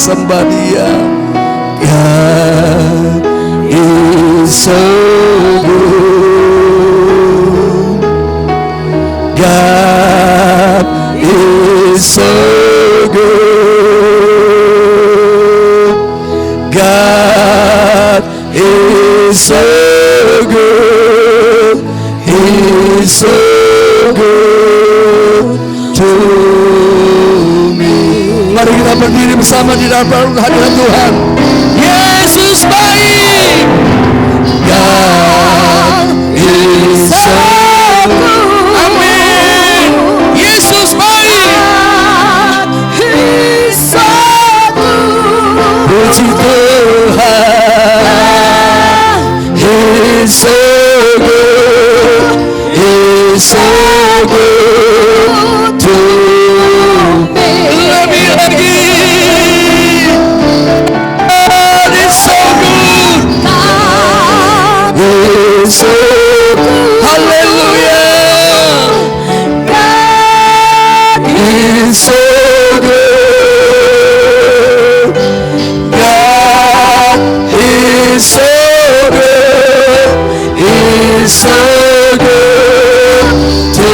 Speaker 3: God is so good. God is so good. God is so good. He's so good to me. Mari kita berdiri bersama di dalam hadirat Tuhan. Yesus baik. God is so good. Amin. Yesus baik. He's so good. Puji Tuhan. He's so good. He's so good to me. Lebih lagi. God is so good. God is so good. Hallelujah. God is so good. God is so good. He's so good to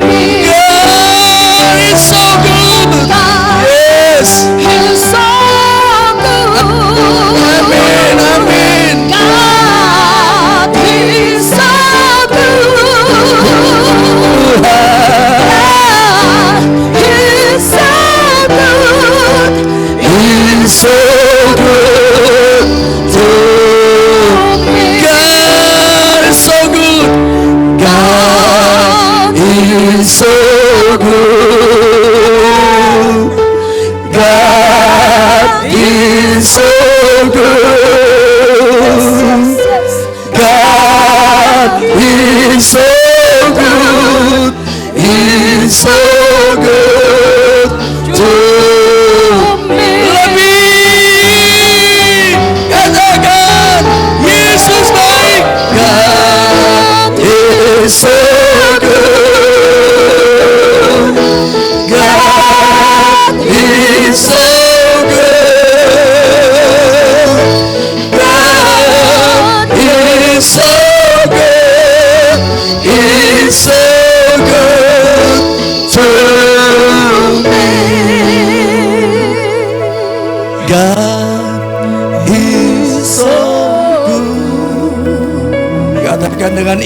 Speaker 3: me. God is so good. Yes. He's so good. Amen. Amen. God is so good. God is so good. He's so good to me. God is so good. God is so good. God is so good. God is so good. He's so good to me. Lebih katakan Yesus baik. God is so good. God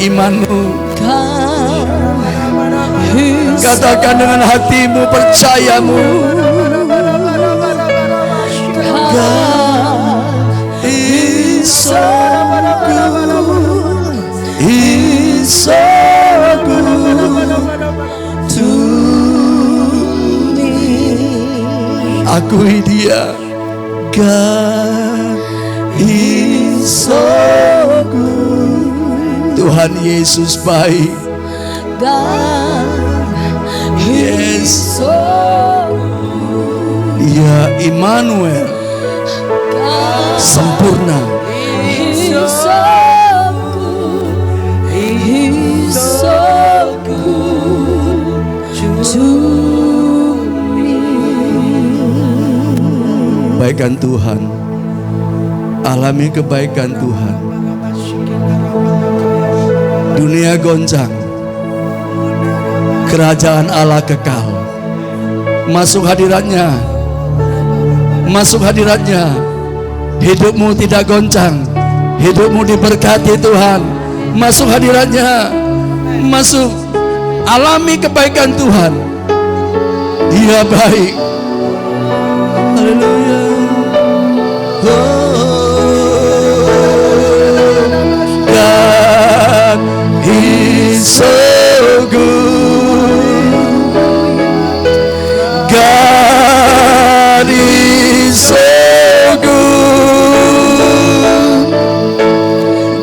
Speaker 3: imanmu.
Speaker 1: God is
Speaker 3: Katakan dengan hatimu, percayamu.
Speaker 1: God
Speaker 3: Is so good, is so good to me. Akui dia. God is so good. Tuhan Yesus baik.
Speaker 1: God
Speaker 3: Yes.
Speaker 1: so
Speaker 3: Dia Immanuel,
Speaker 1: God
Speaker 3: sempurna.
Speaker 1: is so good. He's so good to me.
Speaker 3: Kebaikan Tuhan, alami kebaikan Tuhan. Dunia goncang, kerajaan Allah kekal. Masuk hadiratnya, masuk hadiratnya. Hidupmu tidak goncang, hidupmu diberkati Tuhan. Masuk hadiratnya, masuk, alami kebaikan Tuhan. Dia baik. Haleluya. God is so good. God is so good.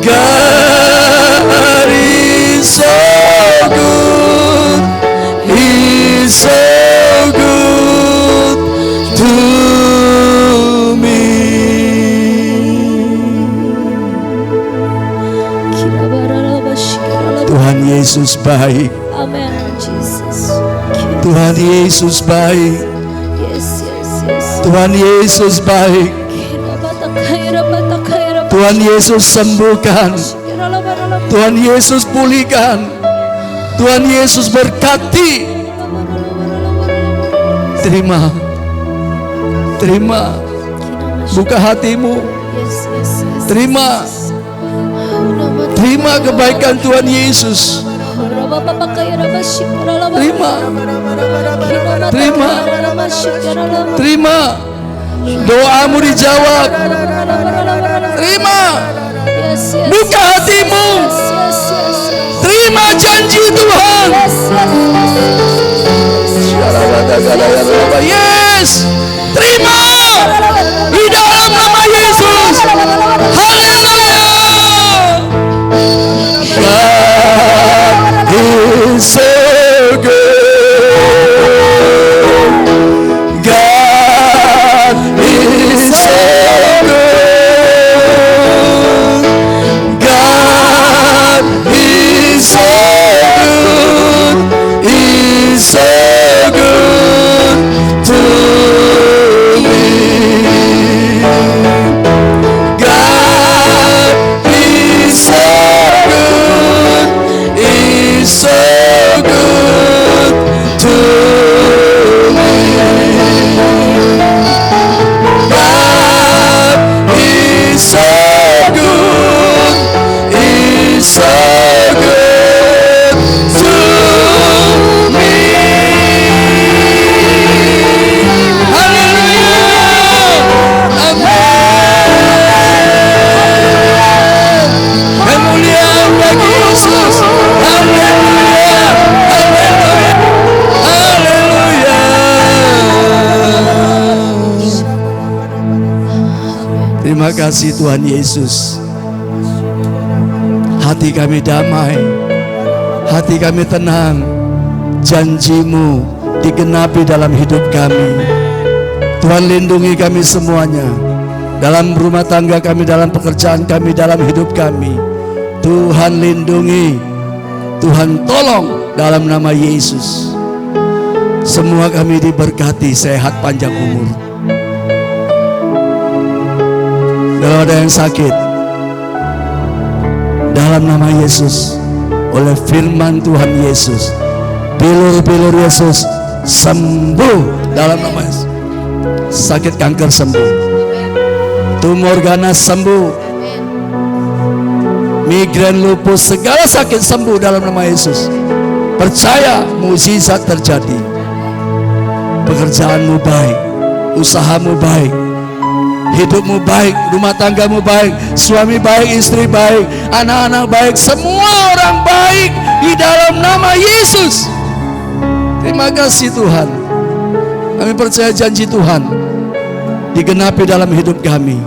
Speaker 3: God is so good. He's so good to me. Tuhan Yesus baik.
Speaker 1: Amen, Jesus.
Speaker 3: Tuhan Yesus baik.
Speaker 1: Yes, yes, yes.
Speaker 3: Tuhan Yesus baik. Tuhan Yesus sembuhkan. Tuhan Yesus pulihkan. Tuhan Yesus berkati. Terima. Terima. Buka hatimu. Terima. Terima kebaikan Tuhan Yesus. Terima. Terima. Terima. Doamu dijawab. Terima. Buka hatimu. Terima janji Tuhan. Yes. Terima. Di dalam nama Yesus. Haleluya. God is so good. God is so good. God is so good. He's so good to me. God is so good. He's so good to me. God is so good. He's so good to me. Haleluya. Amin. Kemuliaan bagi Yesus. Haleluya. Haleluya. Haleluya. Terima kasih Tuhan Yesus. Hati kami damai, hati kami tenang. Janji-Mu digenapi dalam hidup kami. Tuhan lindungi kami semuanya, dalam rumah tangga kami, dalam pekerjaan kami, dalam hidup kami. Tuhan lindungi, Tuhan tolong dalam nama Yesus. Semua kami diberkati, sehat, panjang umur. Kalau ada yang sakit, dalam nama Yesus, oleh firman Tuhan Yesus, bilur-bilur Yesus sembuh dalam nama Yesus. Sakit kanker sembuh, tumor ganas sembuh, Migren, lupus, segala sakit sembuh dalam nama Yesus. Percaya mukjizat terjadi. Pekerjaanmu baik, usahamu baik, hidupmu baik, rumah tanggamu baik, suami baik, istri baik, anak-anak baik, semua orang baik di dalam nama Yesus. Terima kasih Tuhan. Kami percaya janji Tuhan digenapi dalam hidup kami.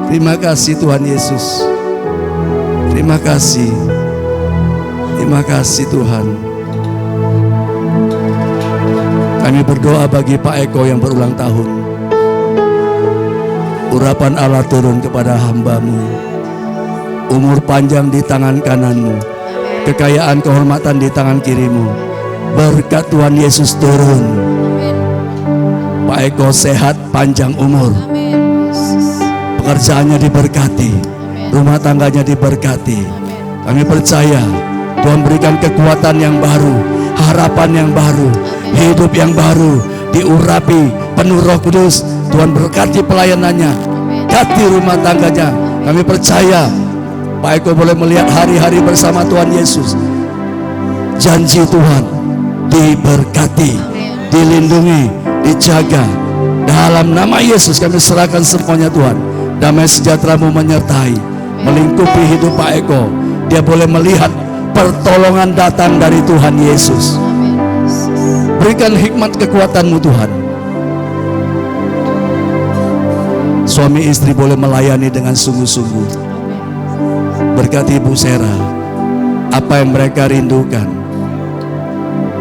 Speaker 3: Terima kasih Tuhan Yesus. Terima kasih. Terima kasih Tuhan. Kami berdoa bagi Pak Eko yang berulang tahun. Urapan Allah turun kepada hamba-Mu. Umur panjang di tangan kanan-Mu. Kekayaan kehormatan di tangan kiri-Mu. Berkat Tuhan Yesus turun. Pak Eko sehat, panjang umur. Pekerjaannya diberkati. Rumah tangganya diberkati. Kami percaya Tuhan berikan kekuatan yang baru, harapan yang baru, hidup yang baru, diurapi penuh Roh Kudus. Tuhan berkati pelayanannya, berkati rumah tangganya. Kami percaya Pak Eko boleh melihat hari-hari bersama Tuhan Yesus. Janji Tuhan diberkati, dilindungi, dijaga. Dalam nama Yesus kami serahkan semuanya Tuhan. Damai sejahtera-Mu menyertai, melingkupi hidup Pak Eko. Dia boleh melihat pertolongan datang dari Tuhan Yesus. Berikan hikmat kekuatan-Mu Tuhan. Suami istri boleh melayani dengan sungguh-sungguh. Berkati Ibu Sera, apa yang mereka rindukan,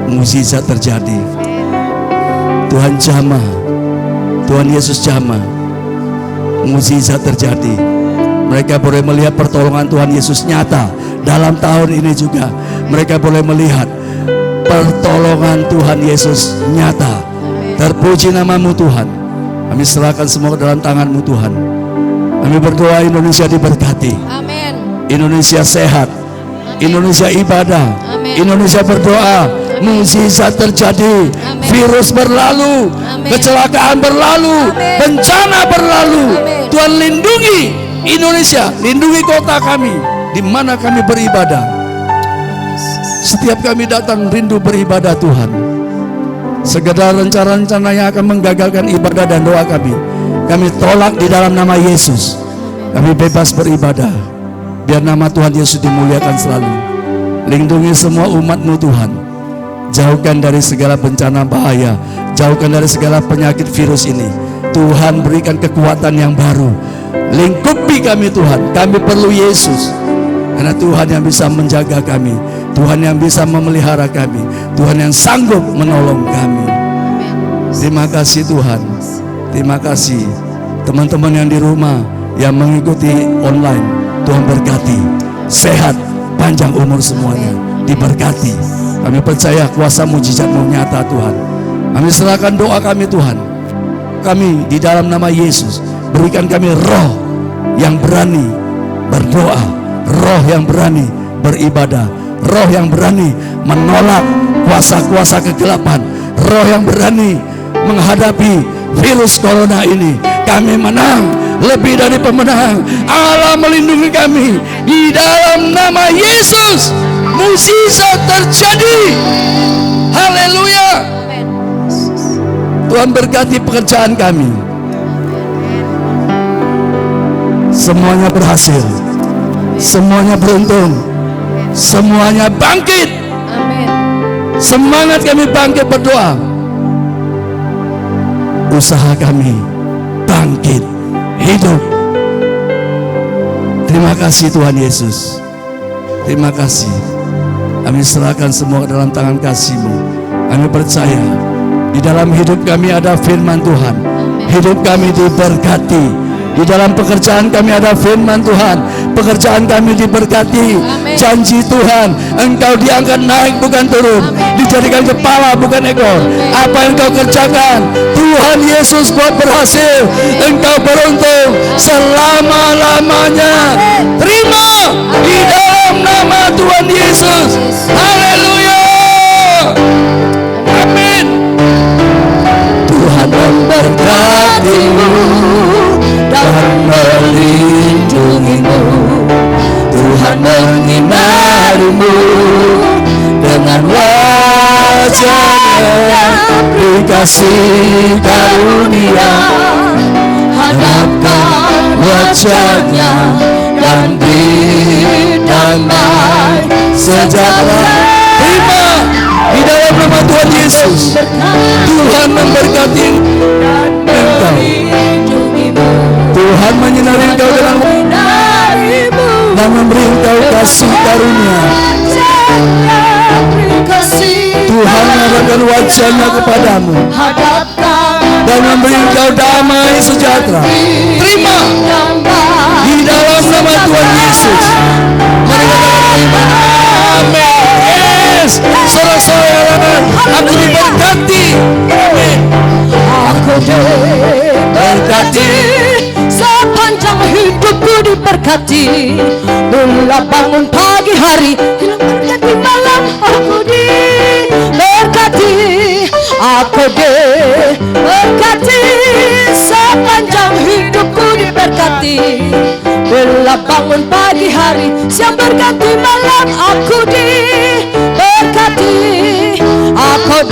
Speaker 3: mukjizat terjadi. Tuhan jamah, Tuhan Yesus jamah, mukjizat terjadi. Mereka boleh melihat pertolongan Tuhan Yesus nyata dalam tahun ini juga. Mereka boleh melihat pertolongan Tuhan Yesus nyata. Terpuji nama-Mu Tuhan. Kami serahkan semua ke dalam tangan-Mu Tuhan. Kami berdoa Indonesia diberkati.
Speaker 1: Amin.
Speaker 3: Indonesia sehat. Indonesia ibadah. Indonesia berdoa. Mukjizat terjadi. Virus berlalu. Kecelakaan berlalu. Bencana berlalu. Tuhan lindungi Indonesia, lindungi kota kami di mana kami beribadah. Setiap kami datang rindu beribadah Tuhan. Segala rencana-rencana yang akan menggagalkan ibadah dan doa kami tolak di dalam nama Yesus. Kami bebas beribadah. Biar nama Tuhan Yesus dimuliakan selalu. Lindungi semua umat-Mu Tuhan. Jauhkan dari segala bencana bahaya. Jauhkan dari segala penyakit virus ini. Tuhan berikan kekuatan yang baru. Lingkupi kami Tuhan. Kami perlu Yesus. Karena Tuhan yang bisa menjaga kami, Tuhan yang bisa memelihara kami, Tuhan yang sanggup menolong kami. Terima kasih Tuhan. Terima kasih teman-teman yang di rumah, yang mengikuti online. Tuhan berkati, sehat, panjang umur semuanya, diberkati. Kami percaya kuasa mujizat-Mu nyata Tuhan. Kami serahkan doa kami Tuhan. Kami di dalam nama Yesus, berikan kami roh yang berani berdoa, roh yang berani beribadah, roh yang berani menolak kuasa-kuasa kegelapan, roh yang berani menghadapi virus corona ini. Kami menang, lebih dari pemenang. Allah melindungi kami. Di dalam nama Yesus, mukjizat terjadi. Haleluya. Tuhan berkati pekerjaan kami. Semuanya berhasil. Semuanya beruntung. Semuanya bangkit. Semangat kami bangkit berdoa. Usaha kami bangkit, hidup. Terima kasih Tuhan Yesus. Terima kasih. Kami serahkan semua ke dalam tangan kasih-Mu. Kami percaya di dalam hidup kami ada firman Tuhan. Hidup kami diberkati. Di dalam pekerjaan kami ada firman Tuhan. Pekerjaan kami diberkati. Janji Tuhan, Engkau diangkat naik bukan turun, dijadikan kepala bukan ekor. Apa yang Engkau kerjakan, Tuhan Yesus buat berhasil. Engkau beruntung selama-lamanya. Terima di dalam nama Tuhan Yesus. Haleluya. Amin. Tuhan memberkati-Mu dan melindungi-Mu. kasih karunia, hadapkan wajahnya dan beri damai sejahtera. Terima di dalam nama Tuhan Yesus. Tuhan memberkati engkau. Tuhan menyinari engkau dengan dan memberi engkau kasih karunia. Tuhan mengangkat wajahnya kepadamu dan memberi engkau damai sejahtera. Terima di dalam nama Tuhan Yesus. Amin. Yes. Sorak-sorai aku diberkati. Amin.
Speaker 1: Aku diberkati, sepanjang hidupku diberkati. Bila bangun pagi hari, hilang berganti malam, aku diberkati. Aku diberkati, sepanjang hidupku diberkati. Bila bangun pagi hari, siang berganti malam, aku diberkati. Aku